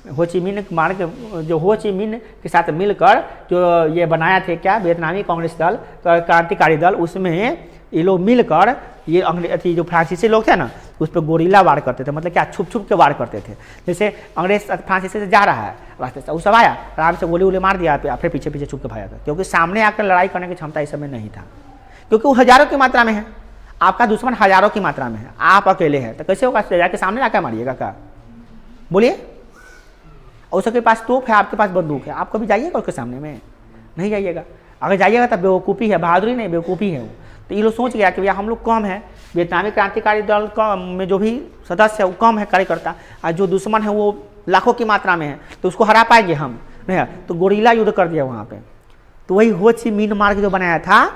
हो ची मिन मार के, जो हो ची मिन के साथ मिलकर जो ये बनाया थे क्या वियतनामी कांग्रेस दल, क्रांतिकारी दल, उसमें ये लोग मिलकर ये अंग्रेज जो फ्रांसीसी लोग थे ना उस पर गोरिल्ला वार करते थे, मतलब क्या छुप छुप के वार करते थे। जैसे अंग्रेज फ्रांसीसी से जा रहा है रास्ते से, उस सब आया आराम से गोली वोली मार दिया, फिर पीछे पीछे छुप के भागा था, क्योंकि सामने आकर लड़ाई करने की क्षमता इस समय नहीं था, क्योंकि वो हजारों की मात्रा में है, आपका दुश्मन हजारों की मात्रा में है, आप अकेले हैं, तो कैसे होगा जाके सामने आकर मारिएगा क्या? बोलिए। उसके पास तोप है, आपके पास बंदूक है, आप कभी जाइएगा उसके सामने में? नहीं जाइएगा। अगर जाइएगा तब बेवकूफ़ी है, बहादुरी नहीं बेवकूफ़ी है वो। तो ये लोग सोच गया कि भैया हम लोग कम है, वियतनामी क्रांतिकारी दल का में जो भी सदस्य है वो कम है कार्यकर्ता, और जो दुश्मन है वो लाखों की मात्रा में है, तो उसको हरा पाएंगे हम नहीं, तो गोरिल्ला युद्ध कर दिया वहाँ पे। तो वही हो ची मिन मार्ग जो बनाया था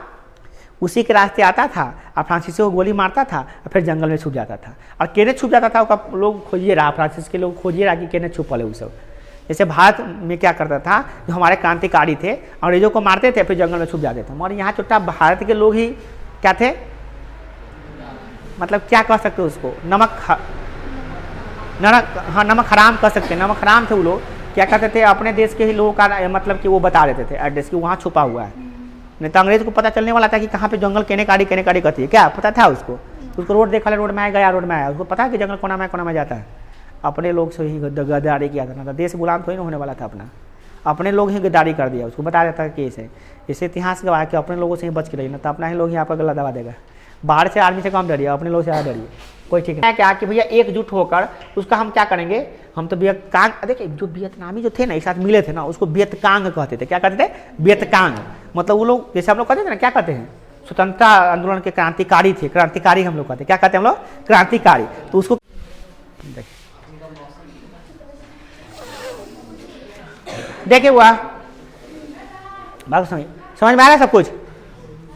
उसी के रास्ते आता था और फ्रांसीसी को गोली मारता था और फिर जंगल में छुप जाता था, और केने छुप जाता था उसका लोग खोजिए रहा, फ्रांसीसी के लोग खोजिए रहा कि केने छुप पड़े वो सब। जैसे भारत में क्या करता था, जो हमारे क्रांतिकारी थे अंग्रेजों को मारते थे फिर जंगल में छुप जाते थे, मगर यहाँ चुट्टा भारत के लोग ही क्या थे, मतलब क्या कह सकते हो उसको, नमक हराम कह सकते हैं, नमक हराम थे वो लोग। क्या कहते थे, अपने देश के ही लोगों का मतलब कि वो बता देते थे एड्रेस कि वहाँ छुपा हुआ है, नहीं तो अंग्रेज को पता चलने वाला था कि कहाँ पे जंगल केने काड़ी कहती है, क्या पता था उसको? रोड देखा, रोड में गया, रोड में आया, उसको पता है कि जंगल कोना में जाता है। अपने लोग से ही गद्दारी किया था ना, तो देश गुलाम थोड़ी ना होने वाला था अपना, अपने लोग ही गद्दारी कर दिया, उसको बता देता कि ऐसे इसे इतिहास गवाह कि अपने लोगों से ही बच के रही ना, तो अपना ही लोग ही आपका गला दबा देगा। बाहर से आर्मी से कम डरिए, अपने लोग से ज़्यादा डरिए, कोई ठीक है क्या कि भैया एकजुट होकर उसका हम क्या करेंगे, हम तो वियतकांग, देखिए जो वियतनामी जो थे ना एक साथ मिले थे ना उसको वियतकांग कहते थे। क्या कहते थे? वियतकांग। मतलब वो लोग जैसे हम लोग कहते थे ना, क्या कहते हैं, स्वतंत्रता आंदोलन के क्रांतिकारी थे, क्रांतिकारी हम लोग कहते हैं, क्या कहते हैं हम लोग? क्रांतिकारी। तो उसको देखिए हुआ बात समझ में आ रहा है सब कुछ।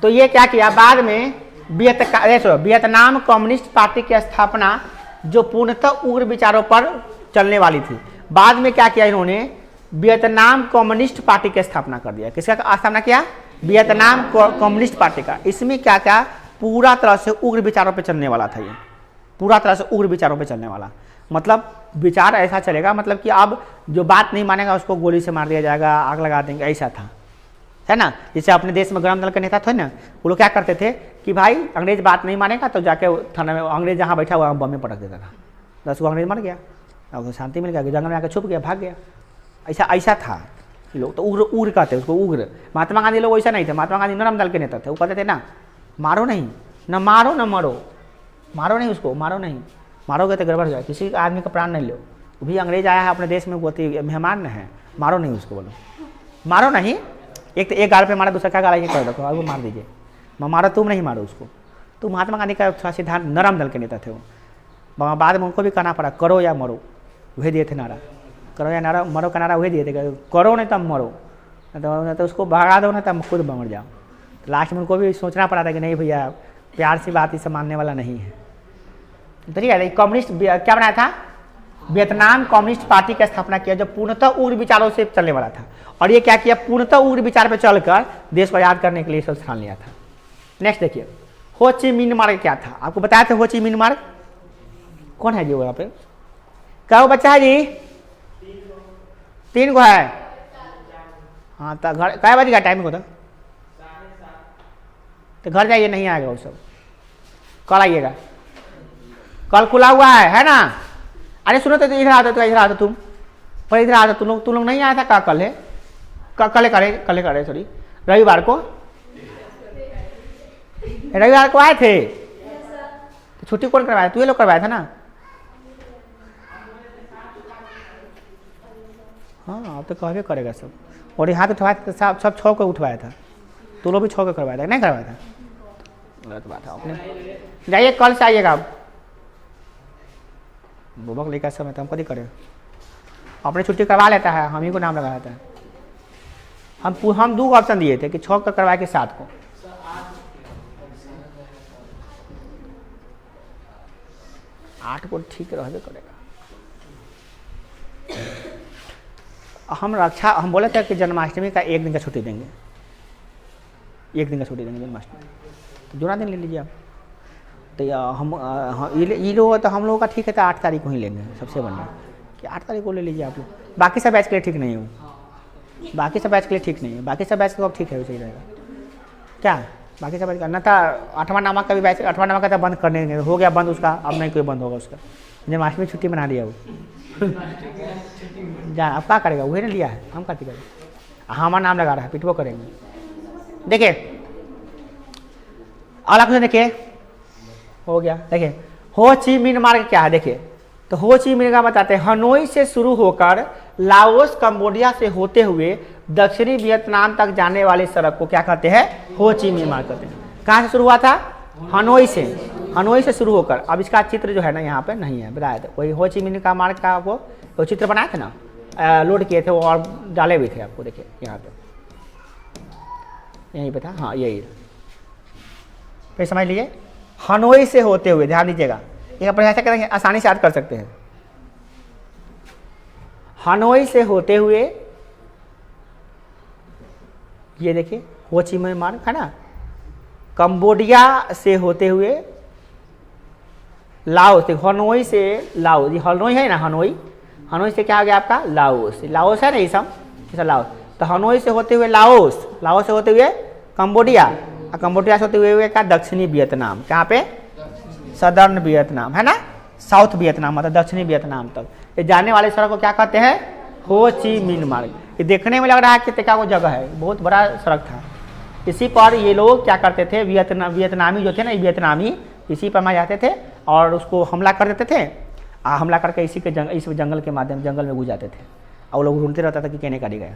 तो ये क्या किया बाद में, वियतनाम कम्युनिस्ट पार्टी की स्थापना जो पूर्णतः उग्र विचारों पर चलने वाली थी, बाद में क्या किया इन्होंने, वियतनाम कम्युनिस्ट पार्टी की स्थापना कर दिया। किसका स्थापना किया? वियतनाम कम्युनिस्ट पार्टी का। इसमें क्या क्या पूरा तरह से उग्र विचारों पर चलने वाला था, ये पूरा तरह से उग्र विचारों पर चलने वाला, मतलब विचार ऐसा चलेगा, मतलब कि अब जो बात नहीं मानेगा उसको गोली से मार दिया जाएगा, आग लगा देंगे, ऐसा था, है ना। जैसे अपने देश में ग्राम दल के नेता थे ना, वो लोग क्या करते थे कि भाई अंग्रेज बात नहीं मानेगा तो जाके थाना में अंग्रेज जहाँ बैठा हुआ बम में पटक देता था, 10 को अंग्रेज मर गया, अब शांति मिल गया, जंगल में आकर छुप गया, भाग गया, ऐसा था लोग। तो उग्र कहते हैं उसको, उग्र। महात्मा गांधी लोग वैसा नहीं थे, महात्मा गांधी नरम दल के नेता थे, वो कहते थे ना मारो नहीं, न मारो न मरो, मारो नहीं उसको, मारो नहीं, मारोगे तो गड़बड़ हो जाए, किसी आदमी का प्राण नहीं लो, वो भी अंग्रेज आया है अपने देश में, वो मेहमान है, मारो नहीं उसको, बोलो मारो नहीं। एक गाल पे मारा, दूसरा क्या गाल कर दो, वो मार दीजिए, मारो तुम नहीं मारो उसको। तो महात्मा गांधी का थोड़ा सिद्धांत, नरम दल के नेता थे वो। बाद में उनको भी कहना पड़ा करो या मरो, वही दिए थे नारा, करो या नारा, मरो का नारा वही दिए थे, करो नहीं तब मरो, तो उसको भगा दो ना तब खुद मर जाओ। तो लास्ट में उनको भी सोचना पड़ा था कि नहीं भैया प्यार से बात इसे मानने वाला नहीं है। तो ठीक है, कम्युनिस्ट क्या बनाया था, वियतनाम कम्युनिस्ट पार्टी की स्थापना किया जो पूर्णतः उग्र विचारों से चलने वाला था, और ये क्या किया, पूर्णतः उग्र विचार पर चलकर देश को आजाद करने के लिए सब स्थान लिया था। नेक्स्ट देखिए, हो ची मिन मार्ग क्या था, आपको बताया था हो ची मिन मार्ग कौन है जी, वो यहाँ पे क्या वो बच्चा है जी, 3 को है, हाँ तो घर कै बजे का टाइम को, तो घर जाइए, नहीं आएगा वो सब, कल आइएगा, कल खुला हुआ है ना। अरे सुनो तो इधर आता, तो इधर आता तुम, पर इधर आता तुम लोग नहीं आया था क्या, कल है, कल करे सॉरी, रविवार को आए थे, तो छुट्टी कौन करवाया, तू ये लोग करवाया था ना। हाँ अब तो कहबे करेगा सब, और यहाँ तो उठवाया था सब 6 को उठवाया था, तू लोग भी 6 को करवाया था, नहीं करवाया था, गलत बात है। आपने जाइए कल से आइएगा, बुबक लेकर समय तो हम कभी करें, अपने छुट्टी करवा लेता है, हम ही को नाम लगा लेता है। हम 2 ऑप्शन दिए थे कि 6 को करवा के 7 को, 8 को ठीक रहबे करेगा। हम बोले थे कि जन्माष्टमी का 1 दिन का छुट्टी देंगे, 1 दिन का छुट्टी देंगे जन्माष्टमी, तो जुड़ा दिन ले लीजिए आप। तो ये लोग तो हम लोगों का ठीक है, तो 8 तारीख को ही लेंगे, सबसे बढ़िया कि 8 तारीख को ले लीजिए आप लोग। बाकी सब बैच के लिए ठीक नहीं हो, बाकी सब बैच के लिए ठीक नहीं है, बाकी सब बैच को अब ठीक है, सही रहेगा क्या? बाकी सब बैच ना था 8वां नामा का भी बैच, 8वां नामा का था बंद करने हो गया बंद उसका, अब नहीं कोई बंद होगा उसका। जन्माष्टमी छुट्टी बना दिया वो जा, अब क्या करेगा, वही ने लिया है, हम क्या करेंगे? हमारा नाम लगा रहा है, पिटवो करेंगे। देखिए अगला क्वेश्चन देखिए, हो गया। देखिए हो ची मिन मार्ग क्या है, देखिए तो हो ची मिन का बताते हैं, हनोई से शुरू होकर लाओस कंबोडिया से होते हुए दक्षिणी वियतनाम तक जाने वाली सड़क को क्या कहते हैं? हो ची मिन मार्ग कहते हैं। कहाँ से शुरू हुआ था? हनोई से, हनोई से शुरू होकर। अब इसका चित्र जो है ना यहाँ पे नहीं है, बताया था वही हो ची मिन का मार्ग का आपको वो चित्र बनाए थे ना, लोड किए थे वो और डाले भी थे आपको, देखिए यहाँ पे यहीं पे था, हाँ यही फिर समझ लीजिए। हनोई से होते हुए, ध्यान दीजिएगा, एक परिभाषा करेंगे आसानी से याद कर सकते हैं। हनोई से होते हुए, ये देखिए हो ची मिन मार्ग है ना, कंबोडिया से होते हुए लाओस, हनोई से लाओस, हनोई है ना, हनोई, हनोई से क्या हो गया आपका? लाओस, लाओस है ना ये सब लाओस। तो हनोई से होते हुए लाओस, लाओस से होते हुए कंबोडिया, और कंबोडिया से होते हुए क्या? दक्षिणी वियतनाम। कहाँ पे? सदर्न वियतनाम है ना, साउथ वियतनाम मतलब दक्षिणी वियतनाम तक ये जाने वाले सड़क को क्या कहते हैं? हो ची मिन मार्ग। ये देखने में लग रहा है कि क्या वो जगह है, बहुत बड़ा सड़क था। इसी पर ये लोग क्या करते थे, वियतनामी जो थे ना, वियतनामी इसी पर मार जाते थे और उसको हमला कर देते थे, हमला करके इसी के इस जंगल के माध्यम जंगल में घुस जाते थे, और वो लोग ढूंढते रहता था कि कहने काटी गया।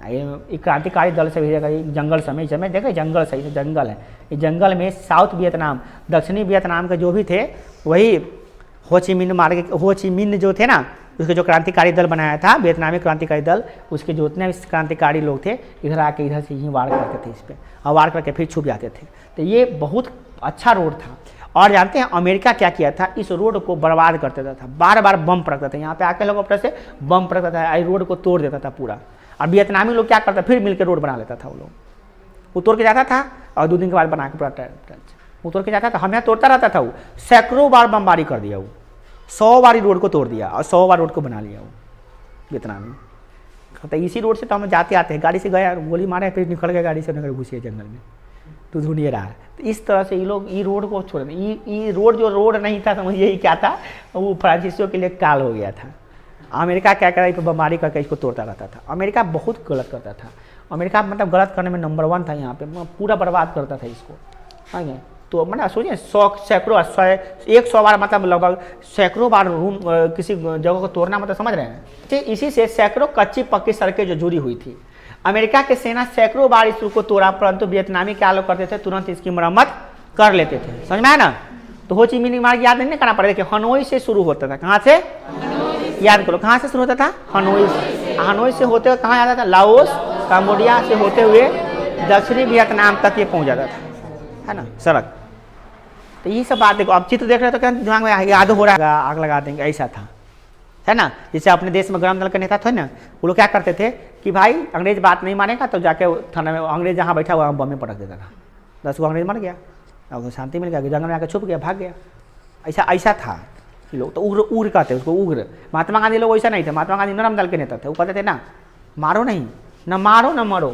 ये क्रांतिकारी दल से भेजा गया जंगल समय, समय देखे जंगल सही से जंगल है, इस जंगल में साउथ वियतनाम, दक्षिणी वियतनाम के जो भी थे वही हो ची मिन मार्ग, हो ची मिन जो थे ना, उसके जो क्रांतिकारी दल बनाया था वियतनामी क्रांतिकारी दल, उसके जो उतने क्रांतिकारी लोग थे इधर आके इधर से ही वार करते थे इस पर, और वार करके फिर छुप जाते थे। तो ये बहुत अच्छा रोड था। और जानते हैं अमेरिका क्या किया था? इस रोड को बर्बाद कर देता था, बार बार बम पड़कता था, यहाँ पे आके लोग अपने से बम पड़कता था, इस रोड को तोड़ देता था पूरा। और वियतनामी लोग क्या करता, फिर मिलकर रोड बना लेता था, वो लोग वो तोड़ के जाता था और 2 दिन के बाद बना के पूरा वो तोड़ के जाता था, हमें तोड़ता रहता था, वो सैकड़ों बार बमबारी कर दिया, वो 100 बार रोड को तोड़ दिया और 100 बार रोड को बना लिया वो वियतनामी। तो इसी रोड से तो हम जाते आते हैं, गाड़ी से गया गोली मारे फिर निकल गए गाड़ी से, निकल घुसे जंगल में, तो ढूंढिए रहा है। तो इस तरह से ये लोग ये रोड को छोड़, ये रोड जो रोड नहीं था समझिए ये क्या था, वो फ्रांसीसियों के लिए काल हो गया था। अमेरिका क्या करा, इस पर बमबारी करके इसको तोड़ता रहता था। अमेरिका बहुत गलत करता था, अमेरिका मतलब गलत करने में नंबर 1 था यहाँ पे, पूरा बर्बाद करता था इसको। हाँ तो मतलब सोचिए 100 सैकड़ों 100 बार मतलब लगभग सैकड़ों बार रूम किसी जगह को तोड़ना, मतलब समझ रहे हैं। इसी से सैकड़ों कच्ची पक्की सड़कें जो जुड़ी हुई थी, अमेरिका के सेना सैकड़ों बार इस को तोड़ा, परंतु वियतनामी क्या लोग करते थे, तुरंत इसकी मरम्मत कर लेते थे। समझ में आया ना? तो हो ची मिन मार्ग याद नहीं करना पड़ेगा कि हनोई से शुरू होता था। कहाँ से? याद करो, कहाँ से शुरू होता था? हनोई से। हनोई से होते हुए कहाँ जाता था? लाओस कंबोडिया से होते हुए दक्षिणी वियतनाम तक ये पहुँच जाता था, है ना सड़क। तो ये सब बात देखो, अब चित्र देख रहे हो तो क्या दिमाग में याद हो रहा है, आग लगा देंगे, ऐसा था, है ना। जैसे अपने देश में गरम दल के नेता थे ना, वो लोग क्या करते थे कि भाई अंग्रेज बात नहीं मानेगा तो जाके थाना में अंग्रेज जहाँ बैठा हुआ बम में पटक देता था, 10 को अंग्रेज मर गया और शांति मिल गया, जंगल में आकर छुप गया, भाग गया। ऐसा था लोग, तो उग्र कहते उसको, उग्र। महात्मा गांधी लोग ऐसा नहीं थे, महात्मा गांधी नरम दल के नेता थे, वो कहते थे ना मारो नहीं, न मारो न मरो,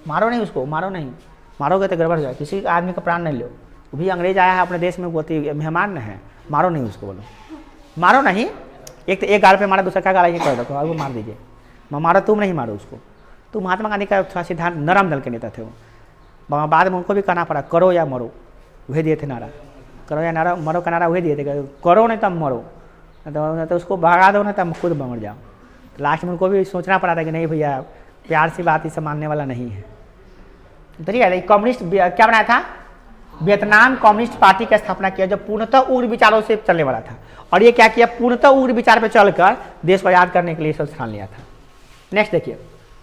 मारो नहीं उसको, मारो नहीं, मारोगे तो गड़बड़ हो जाए, किसी आदमी का प्राण नहीं लो, वो भी अंग्रेज आया है अपने देश में, वो मेहमान न है, मारो नहीं उसको, बोलो मारो नहीं। एक तो एक गाल पे मारा, दूसरा क्या गाल ये कर दो और वो मार दीजिए, मारो तुम नहीं मारो उसको। तो महात्मा गांधी का थोड़ा सिद्धांत, नरम दल के नेता थे वो। बाद में उनको भी कहना पड़ा करो या मरो, वही दिए थे नारा, करो या नारा, मरो का नारा वही दिए थे, करो नहीं तब मरो, तो उसको भगा दो ना तब खुद मर जाओ। लास्ट में उनको भी सोचना पड़ा था कि नहीं भैया प्यार से बात इसे मानने वाला नहीं है। तो ठीक है, कम्युनिस्ट क्या बनाया था? वियतनाम कम्युनिस्ट पार्टी की स्थापना किया, जो पूर्णतः उग्र विचारों से चलने वाला था। और ये क्या किया? पूर्णतः उग्र विचार पर चलकर देश को आजाद करने के लिए सब स्थान लिया था। नेक्स्ट देखिए,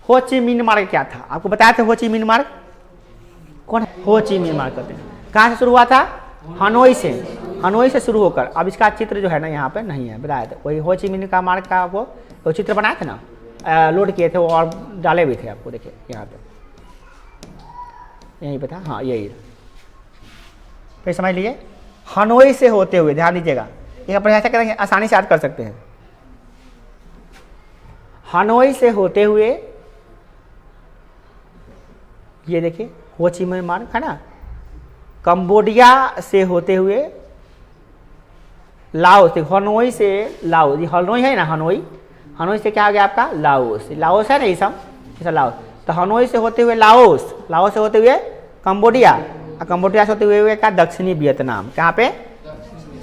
हो ची मिन मार्ग क्या था? आपको बताया था हो ची मिन मार्ग कौन है? हो ची मिन मार्ग कहते हैं। कहाँ से शुरू हुआ था? हनोई से। हनोई से शुरू होकर, अब इसका चित्र जो है ना यहाँ पे नहीं है, बताया था वही हो ची मिन्ह का मार्ग का आपको वो चित्र बनाए थे ना, लोड किए थे वो और डाले भी थे आपको, देखिए यहाँ पे यहीं पे था, हाँ यही फिर समझ लीजिए। हनोई से होते हुए, ध्यान दीजिएगा, यह परिभाषा करेंगे आसानी से याद कर सकते हैं। हनोई से होते हुए, ये देखिए हो ची मिन्ह मार्ग है ना, कंबोडिया से होते हुए लाओस, हनोई से लाओस, ये हनोई है ना, हनोई, हनोई से क्या हो गया आपका लाओस, लाओस है ना ये सब लाओस, तो हनोई से होते हुए लाओस, लाओस से होते हुए कंबोडिया, और कंबोडिया से होते हुए क्या दक्षिणी वियतनाम, कहाँ पे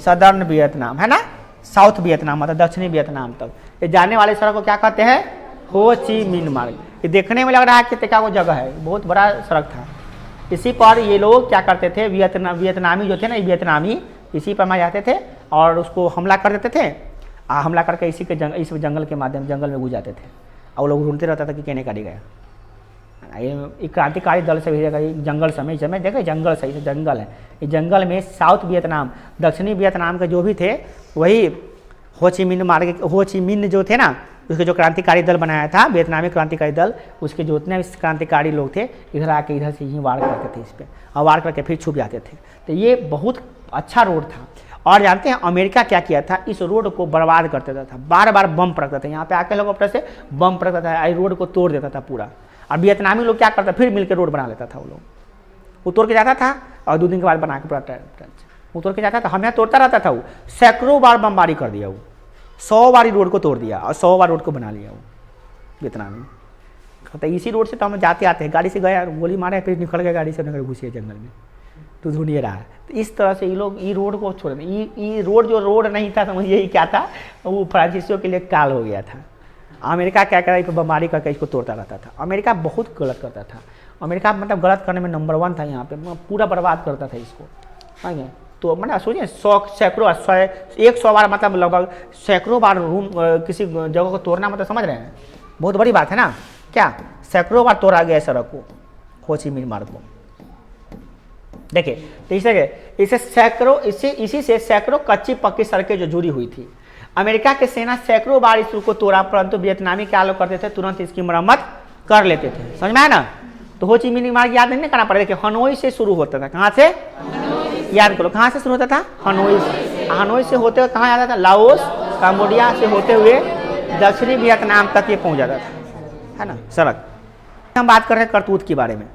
सदर्न वियतनाम है ना, साउथ वियतनाम मतलब दक्षिणी वियतनाम तक। ये जाने वाले सड़क को क्या कहते हैं, हो ची मिन्ह मार्ग। ये देखने में लग रहा है कि क्या वो जगह है, बहुत बड़ा सड़क था। इसी पर ये लोग क्या करते थे, वियतनामी जो थे ना, वियतनामी इसी पर जाते थे और उसको हमला कर देते थे, हमला करके इसी जंगल के माध्यम जंगल में घुस जाते थे, और लोग ढूंढते रहता था कि कहने काटी गया। ये क्रांतिकारी दल से भेजेगा, जंगल समय देखे जंगल सही से जंगल है, ये जंगल में साउथ वियतनाम दक्षिणी वियतनाम के जो भी थे वही हो ची मिन्ह मार्ग, हो ची मिन्ह जो थे ना, उसके जो क्रांतिकारी दल बनाया था वियतनामी क्रांतिकारी दल, उसके जो उतने क्रांतिकारी लोग थे इधर आके इधर से ही वार करते थे इस पर, और वार करके फिर छुप जाते थे। तो ये बहुत अच्छा रोड था। और जानते हैं अमेरिका क्या किया था, इस रोड को बर्बाद कर देता था, बार बार बम पड़कता था, यहाँ पे आके लोग अपने से बम पड़कता था, इस रोड को तोड़ देता था पूरा। और वियतनामी लोग क्या करता, फिर मिलकर रोड बना लेता था, वो लोग वो तोड़ के जाता था और 2 दिन के बाद बना के पूरा वो तोड़ के जाता था, हम यहाँ तोड़ता रहता था, वो सैकड़ों बार बमबारी कर दिया, वो 100 बार रोड को तोड़ दिया और 100 बार रोड को बना लिया वो वियतनामी। तो इसी रोड से तो हम जाते आते हैं, गाड़ी से गए गोली मारे फिर निकल गए गाड़ी से, निकल घुसे जंगल में, तो ढूंढ रहा है। तो इस तरह से ये लोग ये रोड को छोड़ दें, ये रोड जो रोड नहीं था समझिए यही क्या था, वो फ्रांसीसियों के लिए काल हो गया था। अमेरिका क्या करा, इसको बमबारी करके इसको तोड़ता रहता था। अमेरिका बहुत गलत करता था, अमेरिका मतलब गलत करने में नंबर 1 था, यहाँ पे पूरा बर्बाद करता था इसको, है। तो मतलब सोचिए 100 बार मतलब लगभग सैकड़ों बार किसी जगह को तोड़ना, मतलब समझ रहे हैं, बहुत बड़ी बात है ना, क्या सैकड़ों बार तोड़ा गया सड़क को, हो ची मिन्ह मार्ग को। देखिए तो इसे सैकड़ों इसी से सैकड़ों कच्ची पक्की सड़कें जो जुड़ी हुई थी। अमेरिका की सेना सैकड़ों बार इस को तोड़ा, परंतु वियतनामी क्या लोग करते थे, तुरंत इसकी मरम्मत कर लेते थे, समझ में आया ना। तो हो ची मिन्ह मार्ग याद नहीं करना पड़ेगा, देखिए हनोई से शुरू होता था, कहाँ से याद करो, कहाँ से शुरू होता था, हनोई से। हनोई से होते हुए कहाँ जाता था, लाओस, कंबोडिया से होते हुए दक्षिणी वियतनाम तक ये पहुँच जाता था, है ना सड़क। हम बात कर रहे हैं करतूत के बारे में।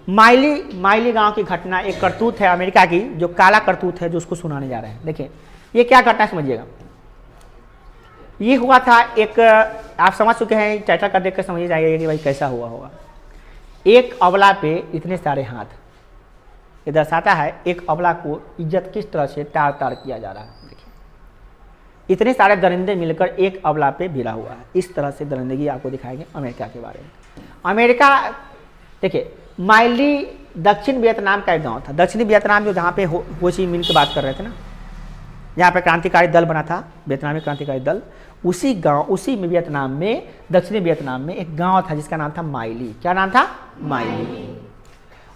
माइली गांव की घटना, एक करतूत है अमेरिका की, जो काला करतूत है, जो उसको सुनाने जा रहे हैं। देखिए ये क्या घटना समझिएगा। ये हुआ था एक, आप समझ चुके हैं, टाइटल का देख कर समझ जाइए कि भाई कैसा हुआ होगा। एक अबला पे इतने सारे हाथ, ये दर्शाता है एक अबला को इज्जत किस तरह से टार टार किया जा रहा है। देखिए इतने सारे दरिंदे मिलकर एक अबला पे भिड़ा हुआ है, इस तरह से दरिंदगी आपको दिखाएंगे अमेरिका के बारे में। अमेरिका देखिए माइली दक्षिण वियतनाम का एक गांव था, दक्षिणी वियतनाम जो जहाँ पे हो ची मिन्ह की बात कर रहे थे ना, जहाँ पे क्रांतिकारी दल बना था, वियतनामी क्रांतिकारी दल, उसी में वियतनाम में, दक्षिणी वियतनाम में एक गांव था जिसका नाम था माइली। क्या नाम था, माइली।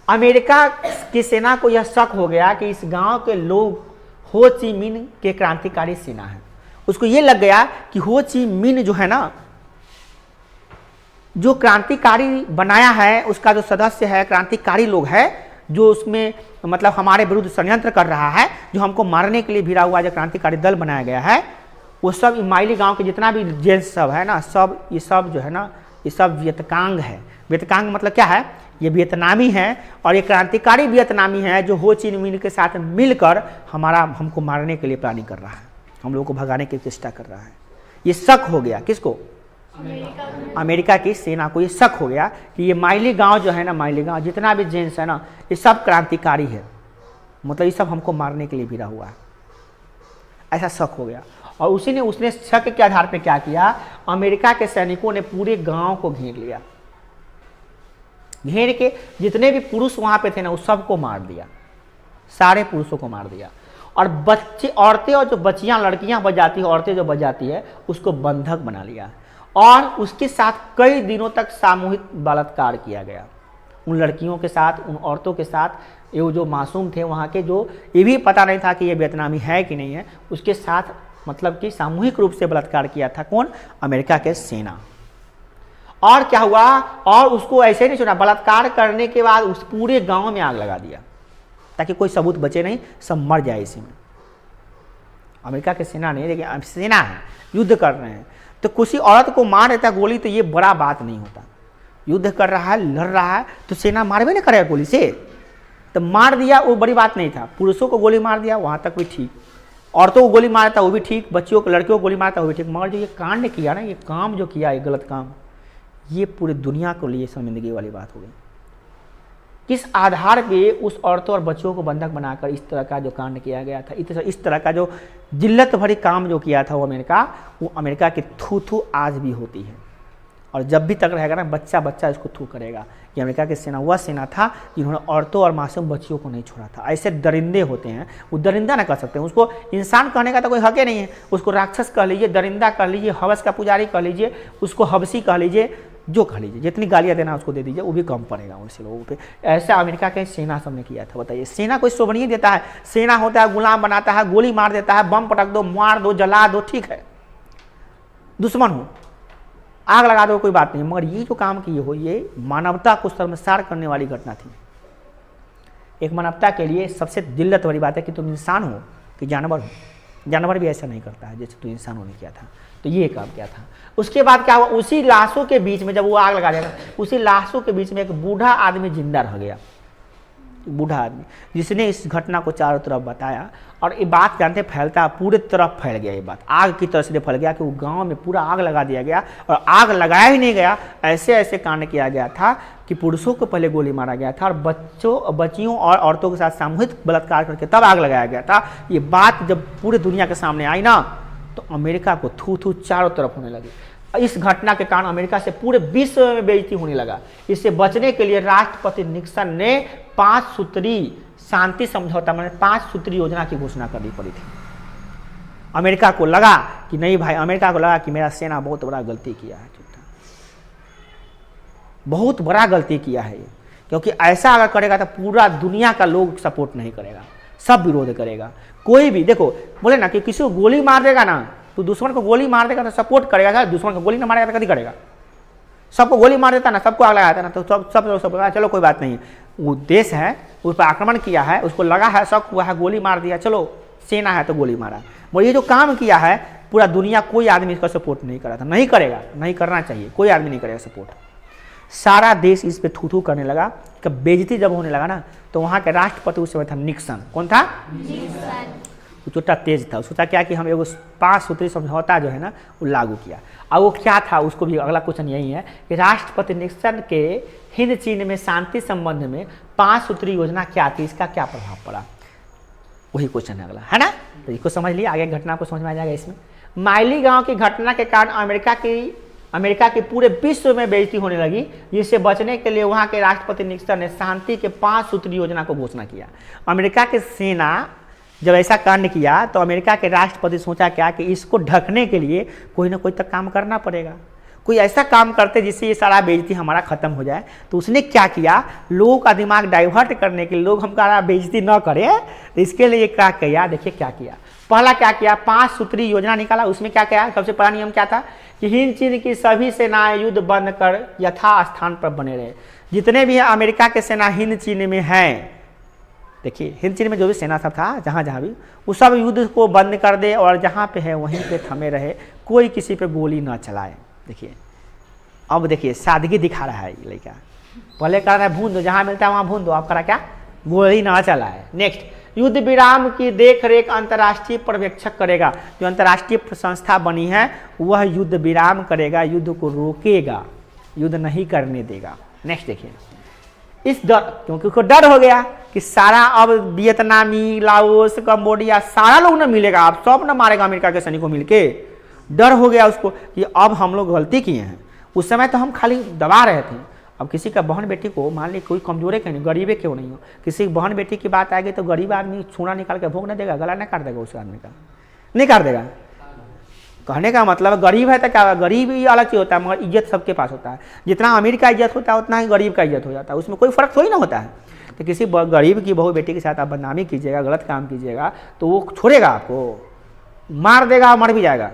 अमेरिका की सेना को यह शक हो गया कि इस गांव के लोग हो ची मिन्ह के क्रांतिकारी सेना है। उसको ये लग गया कि हो ची मिन्ह जो है ना, जो क्रांतिकारी बनाया है, उसका जो सदस्य है, क्रांतिकारी लोग है, जो उसमें मतलब हमारे विरुद्ध षड्यंत्र कर रहा है, जो हमको मारने के लिए भिड़ा हुआ जो क्रांतिकारी दल बनाया गया है, वो सब माइली गांव के जितना भी जेंट्स सब है ना, सब ये सब जो है ना, ये सब वियतकांग है। वियतकांग मतलब क्या है, ये वियतनामी है, और ये क्रांतिकारी वियतनामी है जो हो ची मिन्ह के साथ मिलकर हमको मारने के लिए प्लानिंग कर रहा है, हम लोगों को भगाने की चेष्टा कर रहा है। ये शक हो गया किसको, अमेरिका की सेना को ये शक हो गया कि ये माइली गांव जो है ना, माइली गांव जितना भी जेंट्स है ना, ये सब क्रांतिकारी है, मतलब ये सब हमको मारने के लिए भिड़ा हुआ है, ऐसा शक हो गया। और उसने शक के आधार पर क्या किया, अमेरिका के सैनिकों ने पूरे गांव को घेर लिया, घेर के जितने भी पुरुष वहां पे थे ना, उस सबको मार दिया, सारे पुरुषों को मार दिया। और बच्चे, औरतें और जो बच्चियां, लड़कियां बच जाती है, औरतें जो बच जाती है, उसको बंधक बना लिया, और उसके साथ कई दिनों तक सामूहिक बलात्कार किया गया। उन लड़कियों के साथ, उन औरतों के साथ, ये जो मासूम थे वहाँ के, जो ये भी पता नहीं था कि ये वियतनामी है कि नहीं है, उसके साथ मतलब कि सामूहिक रूप से बलात्कार किया था। कौन? अमेरिका के सेना। और क्या हुआ, और उसको ऐसे ही नहीं छोड़ा, बलात्कार करने के बाद उस पूरे गांव में आग लगा दिया ताकि कोई सबूत बचे नहीं, सब मर जाए इसी में। अमेरिका के सेना ने, देखिए सेना है, युद्ध कर रहे हैं, तो किसी औरत को मार देता गोली तो ये बड़ा बात नहीं होता। युद्ध कर रहा है, लड़ रहा है, तो सेना मारवे नहीं करेगा गोली से, तो मार दिया वो बड़ी बात नहीं था। पुरुषों को गोली मार दिया वहाँ तक भी ठीक, औरतों को गोली मारता वो भी ठीक, बच्चियों को, लड़कियों को गोली मारता वो भी ठीक, मगर जो ये कांड किया ना, ये काम जो किया, ये गलत काम, ये पूरी दुनिया को लिए शर्मिंदगी वाली बात हो गई। किस आधार पे उस औरतों और बच्चों को बंधक बनाकर इस तरह का जो कांड किया गया था, इस तरह का जो जिल्लत भरी काम जो किया था वो अमेरिका की थू थू आज भी होती है। और जब भी तक रहेगा ना, बच्चा बच्चा इसको थू करेगा कि अमेरिका की सेना वह सेना था जिन्होंने औरतों और मासूम बच्चियों को नहीं छोड़ा था। ऐसे दरिंदे होते हैं, वो दरिंदा ना कर सकते हैं, उसको इंसान कहने का तो कोई हक ही नहीं है। उसको राक्षस कह लीजिए, दरिंदा कह लीजिए, हवस का पुजारी कह लीजिए, उसको हबसी कह लीजिए, जो कह लीजिए, जितनी गालियाँ देना उसको दे दीजिए, वो भी कम पड़ेगा उनसे लोगों पे। ऐसा अमेरिका के सेना सब ने किया था। बताइए, सेना कोई शोभनीय देता है? सेना होता है गुलाम बनाता है, गोली मार देता है, बम पटक दो, मार दो, जला दो, ठीक है, दुश्मन हो, आग लगा दो, कोई बात नहीं। मगर ये जो काम किए हो, ये मानवता को शर्मसार करने वाली घटना थी। एक मानवता के लिए सबसे जिल्लत वाली बात है कि तुम इंसान हो कि जानवर हो। जानवर भी ऐसा नहीं करता है जैसे तुम इंसानों ने किया था। तो ये काम किया था। उसके बाद क्या हुआ, उसी लाशों के बीच में, जब वो आग लगा दिया, उसी लाशों के बीच में एक बूढ़ा आदमी जिंदा रह गया। बूढ़ा आदमी जिसने इस घटना को चारों तरफ बताया, और ये बात जानते फैलता पूरे तरफ फैल गया। ये बात आग की तरह से फैल गया कि वो गांव में पूरा आग लगा दिया गया। और आग लगाया ही नहीं गया, ऐसे ऐसे कांड किया गया था कि पुरुषों को पहले गोली मारा गया था और बच्चियों और औरतों के साथ सामूहिक बलात्कार करके तब आग लगाया गया था। ये बात जब पूरे दुनिया के सामने आई ना, तो अमेरिका को थू थू चारों तरफ होने लगी। इस घटना के कारण अमेरिका से पूरे विश्व में बेइज्जती होने लगा। इससे बचने के लिए राष्ट्रपति निक्सन ने 5 सूत्री शांति समझौता, मैंने 5 सूत्री योजना की घोषणा करनी पड़ी थी। अमेरिका को लगा कि नहीं भाई, अमेरिका को लगा कि मेरा सेना बहुत बड़ा गलती किया है, बहुत बड़ा गलती किया है ये, क्योंकि ऐसा अगर करेगा तो पूरा दुनिया का लोग सपोर्ट नहीं करेगा, सब विरोध करेगा। कोई भी देखो, बोले ना कि किसी को गोली मार देगा ना, तो दुश्मन को गोली मार देगा तो सपोर्ट करेगा, दुश्मन को गोली ना मारेगा तो कभी करेगा? सबको गोली मार देता ना, सबको आग लगाता ना, तो सब चलो कोई बात नहीं, वो देश है, उस पर आक्रमण किया है, उसको लगा है, शक हुआ है, गोली मार दिया, चलो सेना है तो गोली मारा। वो ये जो काम किया है पूरा दुनिया, कोई आदमी इसका सपोर्ट नहीं कर रहा था, नहीं करेगा, नहीं करना चाहिए, कोई आदमी नहीं करेगा सपोर्ट। सारा देश इस पे थू थू करने लगा। कि बेइज्जती जब होने लगा ना, तो वहाँ के राष्ट्रपति उस समय था निक्सन। कौन था? निक्सन। वो छोटा तेज था, सोचा क्या कि हम एगो 5 सूत्री समझौता जो है ना वो लागू किया। और वो क्या था, उसको भी अगला क्वेश्चन यही है कि राष्ट्रपति निक्सन के हिंद चीन में शांति संबंध में 5 सूत्री योजना क्या थी, इसका क्या प्रभाव पड़ा, वही क्वेश्चन है अगला, है ना। तो इसको समझ लिया, आगे घटना को समझ में आ जाएगा। इसमें माइली गांव की घटना के कारण अमेरिका की पूरे विश्व में बेइज्जती होने लगी, जिससे बचने के लिए वहां के राष्ट्रपति निक्सन ने शांति के 5 सूत्री योजना को घोषणा किया। अमेरिका की सेना जब ऐसा कांड किया तो अमेरिका के राष्ट्रपति सोचा क्या कि इसको ढकने के लिए कोई ना कोई तक काम करना पड़ेगा, कोई ऐसा काम करते जिससे ये सारा बेइज्जती हमारा खत्म हो जाए। तो उसने क्या किया, लोगों का दिमाग डाइवर्ट करने के लिए, लोग हमारा बेइज्जती न करें, तो इसके लिए क्या किया, देखिए क्या किया। पहला क्या किया, 5 सूत्री योजना निकाला। उसमें क्या किया, सबसे पहला नियम क्या था कि हिंद चीन की सभी सेनाएं युद्ध बंद कर यथास्थान पर बने रहे। जितने भी अमेरिका के सेना हिंद चीन में हैं, देखिए हिंद चीन में जो भी सेना सब था, जहाँ जहाँ भी, वो सब युद्ध को बंद कर दे और जहाँ पे है वहीं पे थमे रहे, कोई किसी पे गोली ना चलाए। देखिए अब देखिए सादगी दिखा रहा है ये लड़का। पहले कह रहा है भून दो, जहाँ मिलता है वहाँ भून दो, अब करा क्या, गोली ना चलाए। नेक्स्ट, युद्ध विराम की देखरेख अंतर्राष्ट्रीय पर्यवेक्षक करेगा। जो अंतर्राष्ट्रीय संस्था बनी है वह युद्ध विराम करेगा, युद्ध को रोकेगा, युद्ध नहीं करने देगा। नेक्स्ट देखिए, इस डर, क्योंकि उसको डर हो गया कि सारा अब वियतनामी, लाओस, कंबोडिया सारा लोग न मिलेगा, अब सब न मारेगा अमेरिका के सैनिक को मिलके। डर हो गया उसको कि अब हम लोग गलती किए हैं। उस समय तो हम खाली दबा रहे थे, अब किसी का बहन बेटी को, मान ली कोई कमजोरे क्यों नहीं, गरीबे क्यों नहीं हो, किसी बहन बेटी की बात आएगी तो गरीब आदमी छूना निकाल के भोग नहीं देगा, गला नहीं काट देगा, उस आदमी का नहीं काट देगा, कहने का मतलब गरीब है तो क्या, गरीब ही अलग चीज होता है, मगर इज्जत सबके पास होता है। जितना अमीर का इज्जत होता है उतना ही गरीब का इज्जत हो जाता है, उसमें कोई फर्क थोड़ी ना होता है। तो किसी गरीब की बहू बेटी के साथ आप बदनामी कीजिएगा, गलत काम कीजिएगा, तो वो छोड़ेगा आपको, मार देगा, मर भी जाएगा।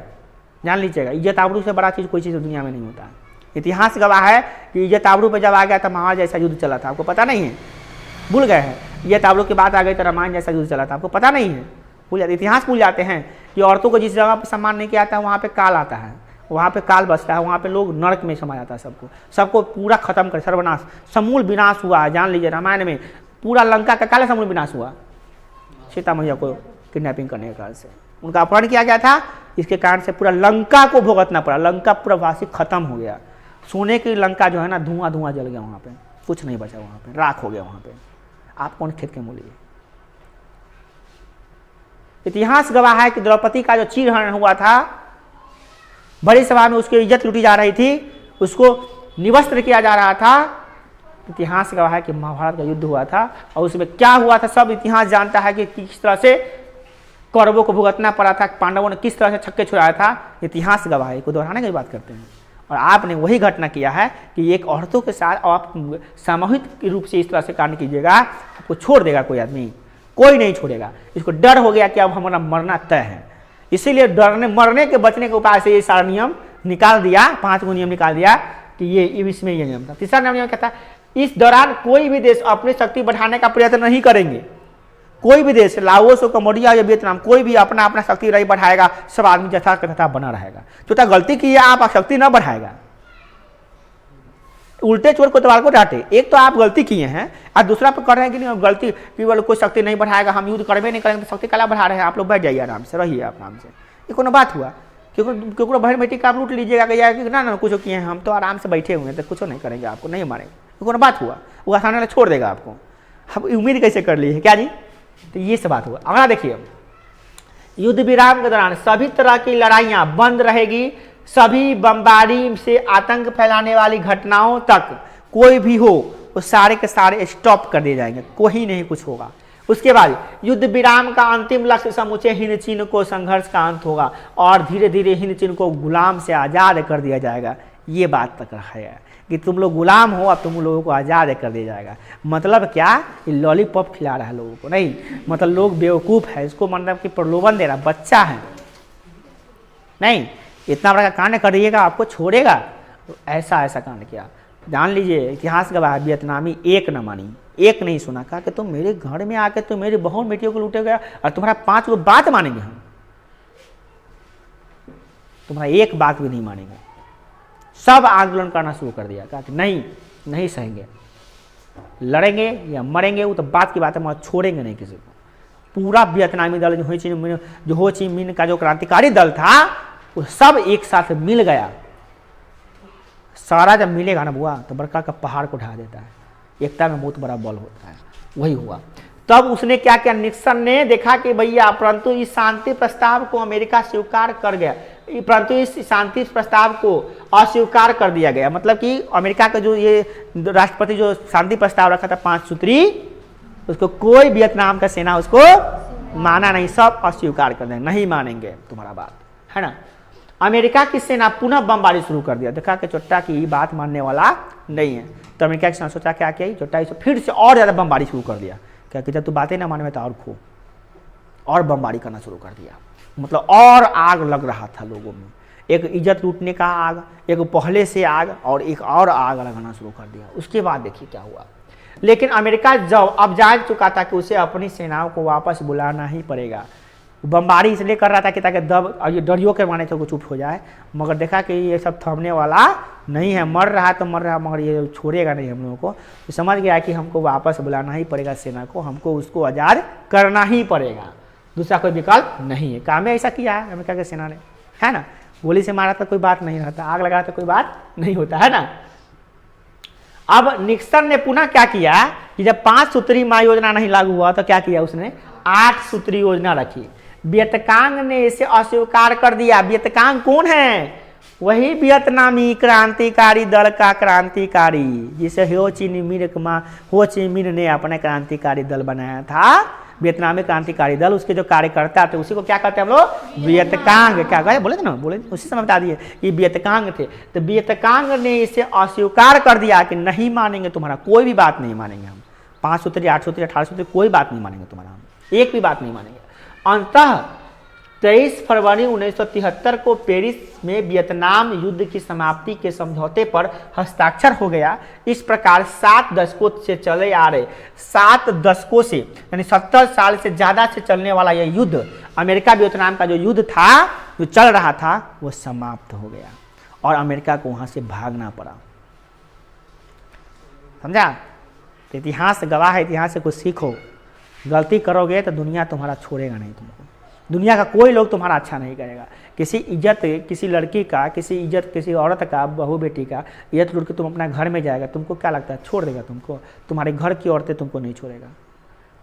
जान लीजिएगा, इज्जत आबरू से बड़ा चीज़ कोई चीज़ दुनिया में नहीं होता है। इतिहास गवाह है कि इज्जत आबरू पर जब आ गया था महाभारत जैसा युद्ध चला था, आपको पता नहीं है, भूल गए हैं। इज्जत आबरू की बात आ गई तो रामायण जैसा युद्ध चला था, आपको पता नहीं है, भूल जाते, इतिहास भूल जाते हैं कि औरतों को जिस जगह पर सम्मान नहीं किया जाता है वहाँ पे काल आता है, वहाँ पे काल बसता है, वहाँ पे लोग नरक में समा जाता है, सबको पूरा खत्म कर, सर्वनाश, समूल विनाश हुआ। जान लीजिए रामायण में पूरा लंका का काले समूल विनाश हुआ, सीता मैया को किडनैपिंग करने के कारण से उनका अपहरण किया गया था। इसके कारण से पूरा लंका को भुगतना पड़ा, लंका पूरा वासी खत्म हो गया। सोने की लंका जो है ना, धुआं धुआं जल गया, वहाँ पे कुछ नहीं बचा, वहाँ पे राख हो गया। वहाँ पे आप कौन खेत के मूल्य। इतिहास गवाह है कि द्रौपदी का जो चीरहरण हुआ था बड़ी सभा में, उसकी इज्जत लूटी जा रही थी, उसको निवस्त्र किया जा रहा था। इतिहास गवाह है कि महाभारत का युद्ध हुआ था और उसमें क्या हुआ था सब इतिहास जानता है कि किस तरह से कौरवों को भुगतना पड़ा था, पांडवों ने किस तरह से छक्के छुड़ाया था। इतिहास गवाह है, को दोहराने की बात करते हैं। और आपने वही घटना किया है कि एक औरतों के साथ आप सामूहिक रूप से इस तरह से कांड कीजिएगा, आपको छोड़ देगा कोई आदमी, कोई नहीं छोड़ेगा। इसको डर हो गया कि अब हमारा मरना तय है, इसीलिए डरने मरने के बचने के उपाय से ये सारा नियम निकाल दिया, 5 नियम निकाल दिया कि ये इसमें ये नियम था। तीसरा नियम कहता है इस दौरान कोई भी देश अपनी शक्ति बढ़ाने का प्रयत्न नहीं करेंगे। कोई भी देश, लाओस हो, कम्बोडिया या वियतनाम, कोई भी अपना अपना शक्ति नहीं बढ़ाएगा, सब आदमी यथा तथा बना रहेगा। जो गलती की है आप शक्ति न बढ़ाएगा, उल्टे चोर कोतवाल को डांटे। एक तो आप गलती किए हैं और दूसरा पर कर रहे हैं कि नहीं गलती कि वो कोई शक्ति नहीं बढ़ाएगा, हम युद्ध करवे नहीं करेंगे तो शक्ति कला बढ़ा रहे हैं। आप लोग बैठ जाइए, आराम से रहिए, आप आराम से। ये कोनो बात हुआ? क्योंकि बहन बेटी का आप लूट लीजिएगा कि ना कुछ किए हैं, हम तो आराम से बैठे हुए हैं तो कुछ नहीं करेंगे, आपको नहीं मारेंगे। कोनो बात हुआ? वो आसानी से छोड़ देगा आपको। अब उम्मीद कैसे कर ली है क्या जी? तो ये सब बात हुआ। अगला देखिए, युद्ध विराम के दौरान सभी तरह की लड़ाइयां बंद रहेगी, सभी बमबारी से आतंक फैलाने वाली घटनाओं तक कोई भी हो वो सारे के सारे स्टॉप कर दिए जाएंगे, कोई नहीं कुछ होगा। उसके बाद युद्ध विराम का अंतिम लक्ष्य समूचे हिंद चीन को संघर्ष का अंत होगा और धीरे धीरे हिंद चीन को गुलाम से आज़ाद कर दिया जाएगा। ये बात तक है कि तुम लोग गुलाम हो, अब तुम लोगों को आज़ाद कर दिया जाएगा। मतलब क्या? ये लॉलीपॉप खिला रहा है लोगों को, नहीं मतलब लोग बेवकूफ़ है, इसको मतलब कि प्रलोभन दे रहा, बच्चा है नहीं। इतना बड़ा कांड करिएगा आपको छोड़ेगा? तो ऐसा कांड किया। जान लीजिए इतिहास गवाह वियतनामी एक न मानी, एक नहीं सुना, कहा कि तुम मेरे घर में आके तुम मेरी बहन बेटियों को लूटे गया और तुम्हारा 5 गो बात मानेंगे, हम तुम्हारा एक बात भी नहीं मानेंगे। सब आंदोलन करना शुरू कर दिया, कहा कि नहीं सहेंगे, लड़ेंगे या मरेंगे, वो तो बात की बात है, मगर छोड़ेंगे नहीं किसी को। पूरा वियतनामी दल जो हो ची मिन्ह का जो क्रांतिकारी दल था वो सब एक साथ मिल गया। सारा जब मिलेगा ना बुआ तो बड़का का पहाड़ को ढा देता है। एकता में बहुत बड़ा बल होता है, वही हुआ। तब उसने क्या किया, निक्सन ने देखा कि भैया परंतु इस शांति प्रस्ताव को अमेरिका स्वीकार कर गया, परंतु इस शांति प्रस्ताव को अस्वीकार कर दिया गया। मतलब कि अमेरिका का जो ये राष्ट्रपति जो शांति प्रस्ताव रखा था 5 सूत्री, उसको कोई वियतनाम का सेना उसको माना नहीं, सब अस्वीकार कर देंगे, नहीं मानेंगे तुम्हारा बात, है ना। अमेरिका की सेना पुनः बमबारी शुरू कर दिया, देखा कि चोट्टा की बात मानने वाला नहीं है। तो अमेरिका की सेना सोचा क्या किया, चोट्टा से फिर से और ज़्यादा बमबारी शुरू कर दिया। क्या कि जब तू बातें ना माने में तो और खो, और बमबारी करना शुरू कर दिया। मतलब और आग लग रहा था लोगों में, एक इज्जत लूटने का आग, एक पहले से आग, और एक और आग लगाना शुरू कर दिया। उसके बाद देखिए क्या हुआ। लेकिन अमेरिका जब अब जान चुका था कि उसे अपनी सेनाओं को वापस बुलाना ही पड़ेगा। बमबारी इसलिए कर रहा था कि ताकि ये डरियों के माने तो चुप हो जाए, मगर देखा कि ये सब थमने वाला नहीं है, मर रहा तो मर रहा, मगर ये छोड़ेगा नहीं हम लोगों को। तो समझ गया कि हमको वापस बुलाना ही पड़ेगा सेना को, हमको उसको आज़ाद करना ही पड़ेगा, दूसरा कोई विकल्प नहीं है। काम ऐसा किया है अमेरिका की सेना ने, है ना। गोली से मारा तो कोई बात नहीं रहता, आग लगा तो कोई बात नहीं होता, है ना। अब निक्सन ने पुनः क्या किया कि जब 5 सूत्री महायोजना नहीं लागू हुआ तो क्या किया उसने, 8 सूत्री योजना रखी। वियतकांग ने इसे अस्वीकार कर दिया। वियतकांग कौन है? वही वियतनामी क्रांतिकारी दल का क्रांतिकारी जिसे हो ची मिन्ह ने अपने क्रांतिकारी दल बनाया था, वियतनामी क्रांतिकारी दल, उसके जो कार्यकर्ता थे उसी को क्या कहते हैं हम लोग, वियतकांग। क्या कहे बोले थे ना, बोले उसी समय बता दिए ये वियतकांग थे। तो वियतकांग ने इसे अस्वीकार कर दिया कि नहीं मानेंगे तुम्हारा कोई भी बात, नहीं मानेंगे हम, 5 सूत्री 8 सूत्री 18 सूत्री कोई बात नहीं मानेंगे तुम्हारा, हम एक भी बात नहीं मानेंगे। अंततः 23 फरवरी 1973 को पेरिस में वियतनाम युद्ध की समाप्ति के समझौते पर हस्ताक्षर हो गया। इस प्रकार 7 दशकों से चले आ रहे, 7 दशकों से यानी 70 साल से ज़्यादा से चलने वाला यह युद्ध, अमेरिका वियतनाम का जो युद्ध था, जो चल रहा था, वो समाप्त हो गया और अमेरिका को वहाँ से भागना पड़ा। समझा? तो इतिहास गवाह है, इतिहास से कुछ सीखो। गलती करोगे तो दुनिया तुम्हारा छोड़ेगा नहीं, तुमको दुनिया का कोई लोग तुम्हारा अच्छा नहीं करेगा। किसी इज्जत, किसी लड़की का, किसी इज्जत, किसी औरत का, बहू बेटी का इज्जत लूट के तुम अपना घर में जाएगा, तुमको क्या लगता है छोड़ देगा तुमको? तुम्हारे घर की औरतें तुमको नहीं छोड़ेगा।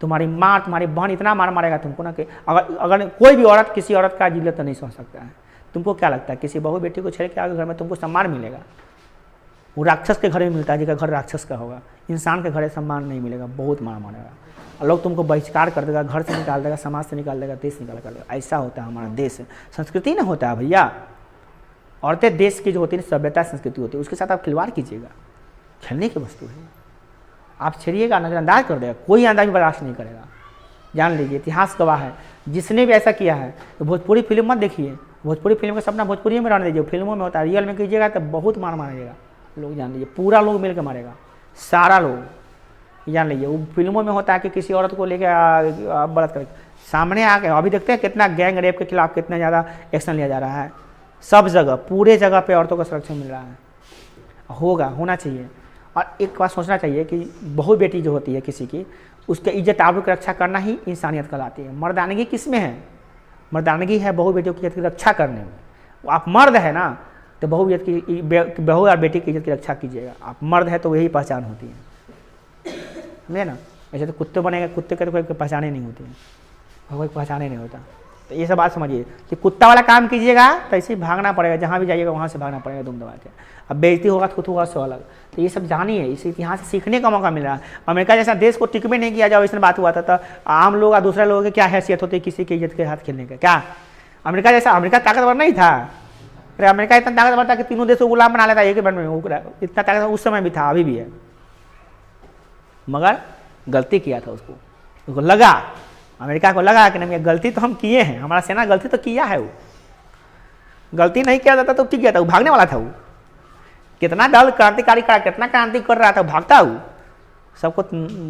तुम्हारी माँ, तुम्हारी बहन इतना मार मारेगा तुमको ना कि अगर कोई भी औरत किसी औरत का इज्जत तो नहीं समझ सकता है। तुमको क्या लगता है किसी बहू बेटी को छेड़ के आगे घर में तुमको सम्मान मिलेगा? वो राक्षस के घर में मिलता है, जिसका घर राक्षस का होगा। इंसान के घर सम्मान नहीं मिलेगा, बहुत मार मारेगा। लोग तुमको बहिष्कार कर देगा, घर से निकाल देगा, समाज से निकाल देगा, देश निकाल कर देगा। ऐसा होता है हमारा देश, संस्कृति ना होता है भैया। औरतें देश की जो होती है सभ्यता संस्कृति होती है, उसके साथ आप खिलवाड़ कीजिएगा, खेलने की वस्तु है। आप छेड़िएगा, नजरअंदाज कर देगा, कोई अंदाज बर्दाश्त नहीं करेगा। जान लीजिए, इतिहास गवाह है। जिसने भी ऐसा किया है तो भोजपुरी फिल्म मत देखिए, भोजपुरी फिल्म का सपना भोजपुरी में रहने दीजिए। फिल्मों में होता है, रियल में कीजिएगा तो बहुत मार मारेगा लोग, जान लीजिए। पूरा लोग मिल के मारेगा, सारा लोग, जान लीजिए। वो फिल्मों में होता है कि किसी औरत को लेकर बलात्कार सामने आ गए। अभी देखते हैं कितना गैंग रेप के खिलाफ कितना ज़्यादा एक्शन लिया जा रहा है। सब जगह, पूरे जगह पे औरतों को संरक्षण मिल रहा है। होगा, होना चाहिए। और एक बात सोचना चाहिए कि बहू बेटी जो होती है किसी की, उसके इज्जत आबरू की रक्षा करना ही इंसानियत कहलाती है। मर्दानगी किस में है? मर्दानगी है बहू बेटियों की इज्जत की रक्षा करने में। आप मर्द है ना, तो बहू और बेटी की इज्जत की रक्षा कीजिएगा। आप मर्द है तो यही पहचान होती है, समझे ना? ऐसे तो कुत्ते बनेगा, कुत्ते का तो कोई पहचाने नहीं होती है, कोई पहचाने नहीं होता। तो ये सब बात समझिए कि कुत्ता वाला काम कीजिएगा तो ऐसे ही भागना पड़ेगा, जहाँ भी जाइएगा वहाँ से भागना पड़ेगा दुम दबा के। अब बेइज्जती होगा तो खुद होगा सो अलग। तो ये सब जानिए, इस इतिहास से सीखने का मौका मिल रहा है। अमेरिका जैसा देश को टिकमे नहीं किया जाए, वैसे बात हुआ था। तो आम लोग और दूसरे लोगों की क्या हैसियत होती है किसी की इज्जत के हाथ खेलने का? क्या अमेरिका जैसा, अमेरिका ताकतवर नहीं था? अरे अमेरिका इतना ताकतवर था कि तीनों देशों को गुलाम बना लेता एक ही बार में। इतना ताकतवर उस समय भी था, अभी भी है, मगर गलती किया था उसको लगा, अमेरिका को लगा कि नहीं गलती तो हम किए हैं, हमारा सेना गलती तो किया है। वो गलती नहीं किया जाता तो ठीक किया था, वो भागने वाला था। वो कितना दल क्रांतिकारी का कितना क्रांति कर रहा था, भागता वो सबको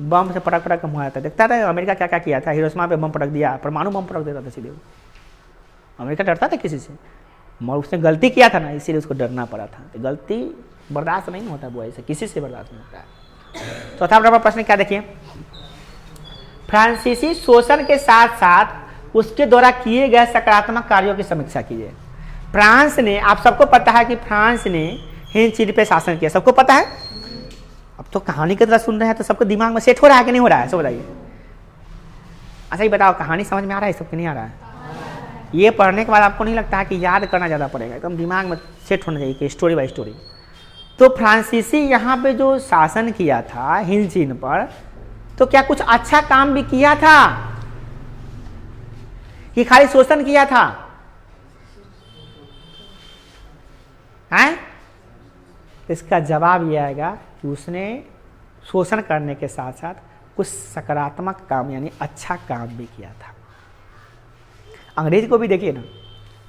बम से पटक पटक मारा था। देखता था अमेरिका क्या क्या किया था। हिरोशिमा पे बम पटक दिया, परमाणु बम पटक देता था सीधे। अमेरिका डरता था किसी से, मगर उसने गलती किया था ना, इसीलिए उसको डरना पड़ा था। तो गलती बर्दाश्त नहीं होता वो, ऐसे किसी से बर्दाश्त नहीं होता है। चौथा नंबर प्रश्न क्या देखिए, फ्रांसीसी शोषण के साथ साथ उसके द्वारा किए गए सकारात्मक कार्यों की समीक्षा कीजिए। फ्रांस ने, आप सबको पता है कि फ्रांस ने हिंद चीन पे शासन किया, सबको पता है। अब तो कहानी की तरह सुन रहे हैं तो सबको दिमाग में सेट हो रहा है कि नहीं हो रहा है, सब बताइए। अच्छा ये बताओ, कहानी समझ में आ रहा है सबको? नहीं आ रहा है? ये पढ़ने के बाद आपको नहीं लगता है कि याद करना ज़्यादा पड़ेगा? एकदम दिमाग में सेट होना चाहिए कि स्टोरी बाय स्टोरी। तो फ्रांसीसी यहाँ पे जो शासन किया था हिंद चीन पर, तो क्या कुछ अच्छा काम भी किया था कि खाली शोषण किया था? हैं? इसका जवाब यह आएगा कि उसने शोषण करने के साथ साथ कुछ सकारात्मक काम यानी अच्छा काम भी किया था। अंग्रेज को भी देखिए ना,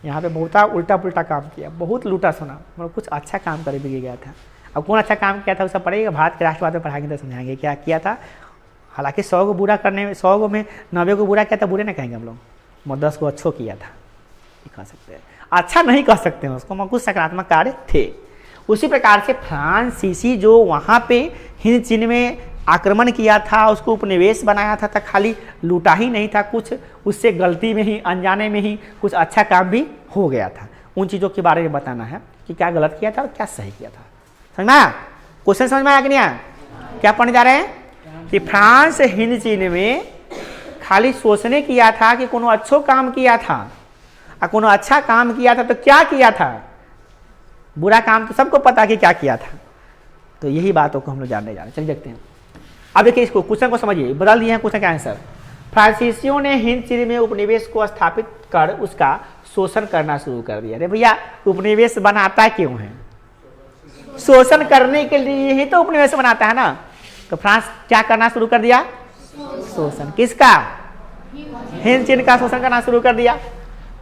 यहाँ पे बहुत उल्टा पुल्टा काम किया, बहुत लूटा सुना, मगर कुछ अच्छा काम कर भी गया था। अब कौन अच्छा काम किया था उसका पढ़ेगा, भारत के राष्ट्रवाद में पढ़ाएंगे तो समझाएंगे क्या किया था। हालांकि 100 को बुरा करने में, 100 में 90 को बुरा किया था, बुरे नहीं कहेंगे हम लोग, मगर 10 को अच्छो किया था ये कह सकते हैं। अच्छा नहीं कह सकते हैं उसको, मगर कुछ सकारात्मक कार्य थे। उसी प्रकार से फ्रांसीसी जो वहाँ पे हिंद चीन में आक्रमण किया था, उसको उपनिवेश बनाया था, खाली लूटा ही नहीं था, कुछ उससे गलती में ही, अनजाने में ही कुछ अच्छा काम भी हो गया था। उन चीज़ों के बारे में बताना है कि क्या गलत किया था और क्या सही किया था। समझ में आया? क्वेश्चन समझ में आया कि नहीं आया? क्या पढ़ने जा रहे हैं कि फ्रांस हिंद चीन में खाली सोचने किया था कि कोनो अच्छो काम किया था, और कोनो अच्छा काम किया था तो क्या किया था, बुरा काम तो सबको पता कि क्या किया था। तो यही बातों को हम लोग जानने जा रहे हैं। चलिए देखते हैं। अब देखिए इसको, क्वेश्चन को समझिए, बदल दिए हैं क्वेश्चन का आंसर। फ्रांसीसियों ने हिंद चीन में उपनिवेश को स्थापित कर उसका शोषण करना शुरू कर दिया। अरे भैया, उपनिवेश बनाता क्यों है? शोषण करने के लिए ही तो उपनिवेश बनाता है ना। तो फ्रांस क्या करना शुरू कर दिया? शोषण। किसका? हिंद चीन का शोषण करना शुरू कर दिया।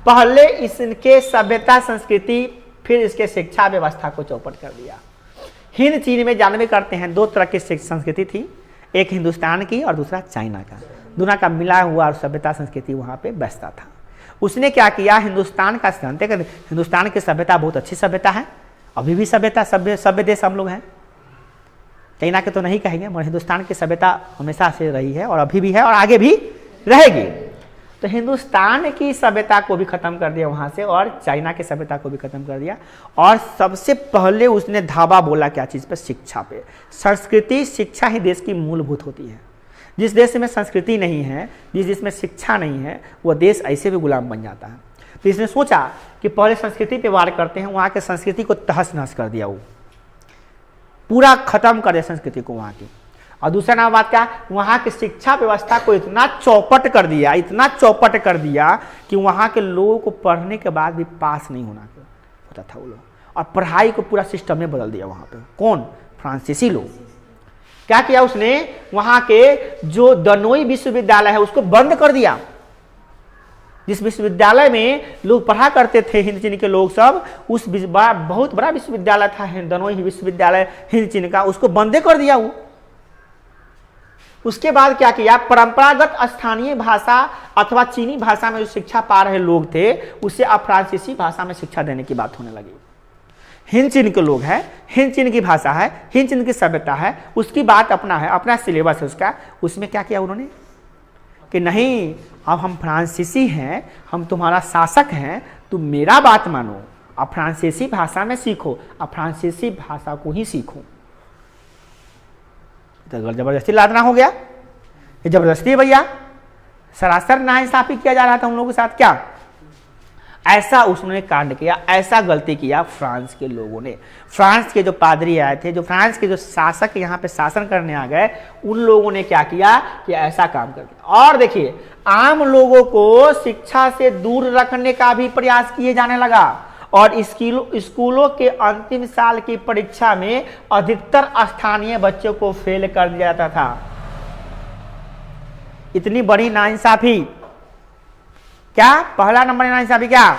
पहले इसके सभ्यता संस्कृति, फिर इसके शिक्षा व्यवस्था को चौपट कर दिया। हिंद चीन में जानवे करते हैं दो तरह की संस्कृति थी, एक हिंदुस्तान की और दूसरा चाइना का। दोनों का मिला हुआ सभ्यता संस्कृति वहाँ पे बसता था। उसने क्या किया? हिंदुस्तान का हिंदुस्तान की सभ्यता बहुत अच्छी सभ्यता है, अभी भी सभ्यता सभ्य देश हम लोग हैं। चाइना के तो नहीं कहेंगे, मगर हिंदुस्तान की सभ्यता हमेशा से रही है और अभी भी है और आगे भी रहेगी। तो हिंदुस्तान की सभ्यता को भी खत्म कर दिया वहां से और चाइना की सभ्यता को भी खत्म कर दिया। और सबसे पहले उसने धावा बोला क्या चीज पे? शिक्षा पे। संस्कृति, शिक्षा ही देश की मूलभूत होती है। जिस देश में संस्कृति नहीं है, जिस देश में शिक्षा नहीं है, वह देश ऐसे भी गुलाम बन जाता है। तो इसने सोचा कि पहले संस्कृति पे वार करते हैं, वहां के संस्कृति को तहस नहस कर दिया, वो पूरा खत्म कर दिया संस्कृति को वहां की। और दूसरा नाम बात क्या? वहां की शिक्षा व्यवस्था को इतना चौपट कर दिया, इतना चौपट कर दिया कि वहां के लोगों को पढ़ने के बाद भी पास नहीं होता था वो लोग। और पढ़ाई को पूरा सिस्टम में बदल दिया वहां पे। कौन? फ्रांसीसी लोग। क्या किया उसने? वहां के जो दनोई विश्वविद्यालय है उसको बंद कर दिया। जिस विश्वविद्यालय में लोग पढ़ा करते थे हिंद चीन के लोग सब, उस बहुत बड़ा विश्वविद्यालय था दनोई विश्वविद्यालय हिंद चीन का, उसको बंदे कर दिया वो। उसके बाद क्या किया? परंपरागत स्थानीय भाषा अथवा चीनी भाषा में जो शिक्षा पा रहे लोग थे, उससे अब फ्रांसीसी भाषा में शिक्षा देने की बात होने लगी। हिंद चीन के लोग हैं, हिंद चीन की भाषा है, हिंद चीन की सभ्यता है, उसकी बात अपना है, अपना सिलेबस है उसका। उसमें क्या किया उन्होंने कि नहीं, अब हम फ्रांसीसी हैं, हम तुम्हारा शासक हैं, तुम मेरा बात मानो, अब फ्रांसीसी भाषा में सीखो, अब फ्रांसीसी भाषा को ही सीखो। तो जबरदस्ती लादना हो गया, ये जबरदस्ती है भैया। सरासर नाइंसाफी किया जा रहा था उन लोगों के साथ। क्या ऐसा उसने कांड किया, ऐसा गलती किया फ्रांस के लोगों ने। फ्रांस के जो पादरी आए थे, जो फ्रांस के जो शासक यहाँ पे शासन करने आ गए, उन लोगों ने क्या किया कि ऐसा काम कर दिया। और देखिए, आम लोगों को शिक्षा से दूर रखने का भी प्रयास किए जाने लगा। और स्कूलों के अंतिम साल की परीक्षा में अधिकतर स्थानीय बच्चों को फेल कर दिया जाता था। इतनी बड़ी नाइंसाफी। क्या पहला नंबर नाइंसाफी क्या?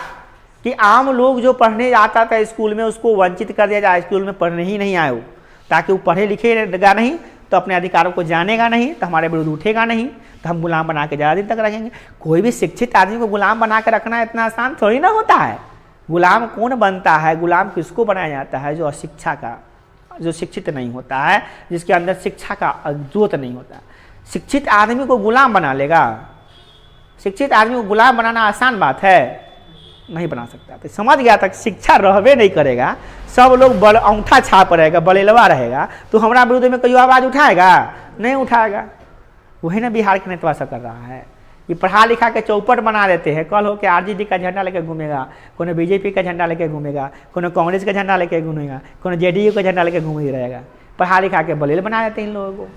कि आम लोग जो पढ़ने आता था स्कूल में, उसको वंचित कर दिया जाए, स्कूल में पढ़ने ही नहीं आए वो, ताकि वो पढ़े लिखेगा नहीं तो अपने अधिकारों को जानेगा नहीं, तो हमारे विरुद्ध उठेगा नहीं, तो हम गुलाम बना के ज़्यादा दिन तक रखेंगे। कोई भी शिक्षित आदमी को गुलाम बना के रखना इतना आसान थोड़ी ना होता है। गुलाम कौन बनता है? गुलाम किसको बनाया जाता है? जो अशिक्षा का, जो शिक्षित नहीं होता है, जिसके अंदर शिक्षा का जोत नहीं होता। शिक्षित आदमी को गुलाम बना लेगा? शिक्षित आदमी को गुलाम बनाना आसान बात है? नहीं बना सकता। तो समझ गया था शिक्षा रहबे नहीं करेगा, सब लोग अंगूठा छाप रहेगा, बलेलवा रहेगा, तो हमारा विरुद्ध में कोई आवाज़ उठाएगा? नहीं उठाएगा। वही ना बिहार के नेतवा सब कर रहा है कि पढ़ा लिखा के चौपट बना देते हैं। कल हो के आरजेडी का झंडा लेकर घूमेगा, कोनो बीजेपी का झंडा लेकर घूमेगा, कोनो कांग्रेस का झंडा लेकर घूमेगा, कोनो जेडीयू का झंडा लेकर घूम ही रहेगा। पढ़ा लिखा के बलेल बना देते हैं इन लोगों को।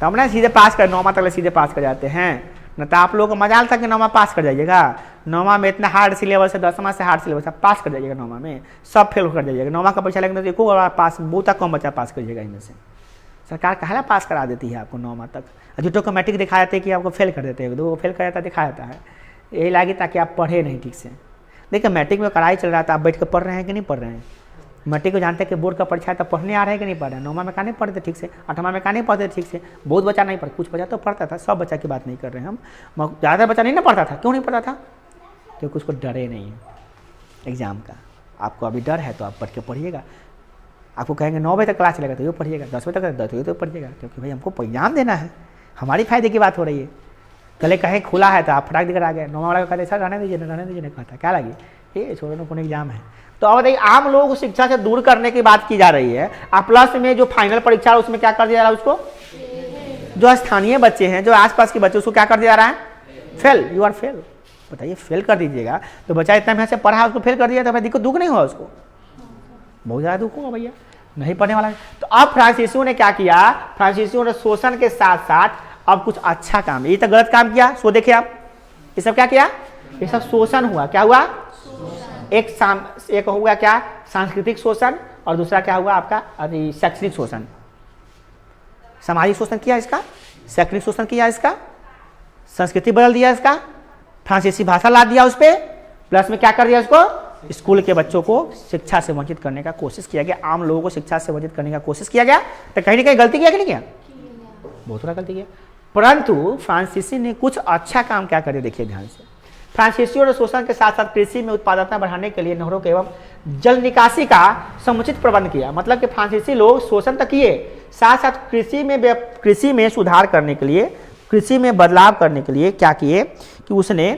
तो हम ना सीधे पास कर, 9वां तक सीधे पास कर जाते हैं। न तो आप लोगों को मजाल था कि 9वां पास कर जाइएगा। 9वां में इतना हार्ड सिलेबस है, 10वां से हार्ड सिलेबस है, पास कर जाइएगा। 9वां में सब फेल कर जाइएगा। 9वां का परीक्षा लेकिन देखो पास बहुत कम बच्चा पास कर जाएगा। इनमें से सरकार कहाँ पास करा देती है आपको 9वां तक? झूठों को मैट्रिक दिखा देते हैं कि आपको फेल कर देते हैं, 2 को फेल कर जाता दिखाया जाता है, यही लागी ताकि आप पढ़े नहीं ठीक से। देखिए मैट्रिक में कड़ाई चल रहा था, आप बैठ कर पढ़ रहे हैं कि नहीं पढ़ रहे हैं? मैट्रिक को जानते हैं कि बोर्ड का परीक्षा है तो पढ़ने आ रहे हैं कि नहीं पढ़ रहे हैं? 9वां में कहाँ नहीं पढ़ते ठीक से, 8वां में कहाँ नहीं पढ़ते ठीक से। बहुत बच्चा नहीं पढ़ता, कुछ बच्चा तो पढ़ता था, सब बच्चा की बात नहीं कर रहे हैं हम। ज़्यादा बच्चा नहीं ना पढ़ता था। क्यों नहीं पढ़ता था? क्योंकि उसको डरे नहीं है एग्जाम का। आपको अभी डर है तो आप पढ़ के पढ़िएगा। आपको कहेंगे 9 बजे तक क्लास चलेगा तो ये पढ़िएगा, 10 बजे तक 10 बजे तो पढ़िएगा, क्योंकि भाई हमको एग्जाम देना है, हमारी फायदे की बात हो रही है। कल कहीं खुला है तो आप फटाक देकर आ गए, 9वां वाला कहते सर रहने दीजिए ने कहता क्या लगी ये छोड़ो कौन एग्जाम है। तो अब देखिए आम लोगों को शिक्षा से दूर करने की बात की जा रही है। और प्लस में जो फाइनल परीक्षा है उसमें क्या कर दिया जा रहा है उसको? जो स्थानीय बच्चे हैं, जो आसपास के बच्चे, उसको क्या कर दिया जा रहा है? फेल। You are fail. बताइए फेल कर दीजिएगा तो बच्चा इतना मेहनत से पढ़ा, उसको फेल कर दिया तो हमें दिक्कत दुख नहीं हुआ? उसको बहुत ज़्यादा दुख होगा भैया, नहीं पढ़ने वाला है। तो अब फ्रांसीसियों ने क्या किया? फ्रांसीसियों ने शोषण के साथ साथ अब कुछ अच्छा काम, ये तो गलत काम किया, सो देखिए आप ये सब क्या किया, ये सब शोषण हुआ। क्या हुआ, एक हुआ क्या, सांस्कृतिक शोषण, और दूसरा क्या हुआ आपका शैक्षणिक शोषण। सामाजिक शोषण किया इसका, शैक्षणिक शोषण किया इसका, संस्कृति बदल दिया इसका, फ्रांसीसी भाषा ला दिया उस पर, प्लस में क्या कर दिया उसको, स्कूल के बच्चों को शिक्षा से वंचित करने का कोशिश किया गया, आम लोगों को शिक्षा से वंचित करने का कोशिश किया गया। तो कहीं ना कहीं गलती किया कि नहीं किया, बहुत बड़ा गलती किया। परंतु फ्रांसीसी ने कुछ अच्छा काम क्या करे, देखिए ध्यान से। फ्रांसीसियों ने शोषण के साथ साथ कृषि में उत्पादकता बढ़ाने के लिए नहरों के एवं जल निकासी का समुचित प्रबंध किया। मतलब कि फ्रांसीसी लोग शोषण तक किए, साथ साथ कृषि में सुधार करने के लिए, कृषि में बदलाव करने के लिए क्या किए कि उसने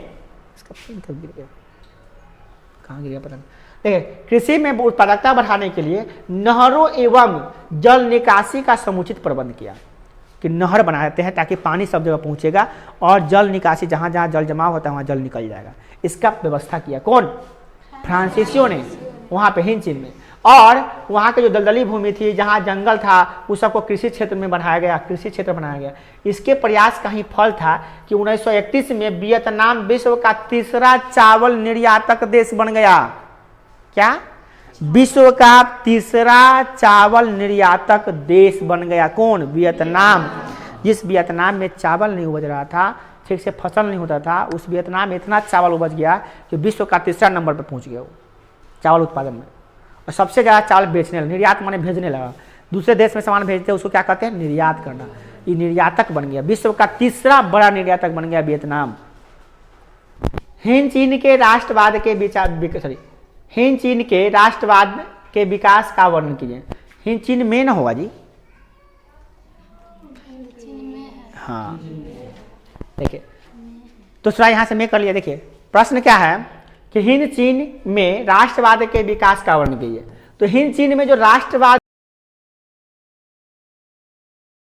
कहाँ गिर गया पता नहीं, देखिए कृषि में उत्पादकता बढ़ाने के लिए नहरों एवं जल निकासी का समुचित प्रबंध किया कि नहर बनाते हैं ताकि पानी सब जगह पहुंचेगा और जल निकासी जहाँ जहाँ जल जमाव होता है वहाँ जल निकल जाएगा, इसका व्यवस्था किया कौन, फ्रांसीसियों ने वहाँ पे हिंद चीन में। और वहाँ के जो दलदली भूमि थी, जहाँ जंगल था, उस सबको कृषि क्षेत्र में बनाया गया, कृषि क्षेत्र बनाया गया। इसके प्रयास का ही फल था कि 1931 में वियतनाम विश्व का तीसरा चावल निर्यातक देश बन गया। क्या, विश्व का तीसरा चावल निर्यातक देश बन गया। कौन, वियतनाम। जिस वियतनाम में चावल नहीं उपज रहा था, ठीक से फसल नहीं होता था, उस वियतनाम में इतना चावल उपज गया कि विश्व का तीसरा नंबर पर पहुंच गया वो चावल उत्पादन में, और सबसे ज़्यादा चावल बेचने लगा, निर्यात माने भेजने लगा। दूसरे देश में सामान भेजते उसको क्या कहते हैं, निर्यात करना। ये निर्यातक बन गया, विश्व का तीसरा बड़ा निर्यातक बन गया वियतनाम। हिंद चीन के राष्ट्रवाद के हिंद चीन के राष्ट्रवाद के विकास का वर्णन कीजिए। हिंद चीन में न होगा जी, हाँ देखिए तो थोड़ा यहाँ से मैं कर लिया। देखिए प्रश्न क्या है कि हिंद चीन में राष्ट्रवाद के विकास का वर्णन कीजिए। तो हिंद चीन में जो राष्ट्रवाद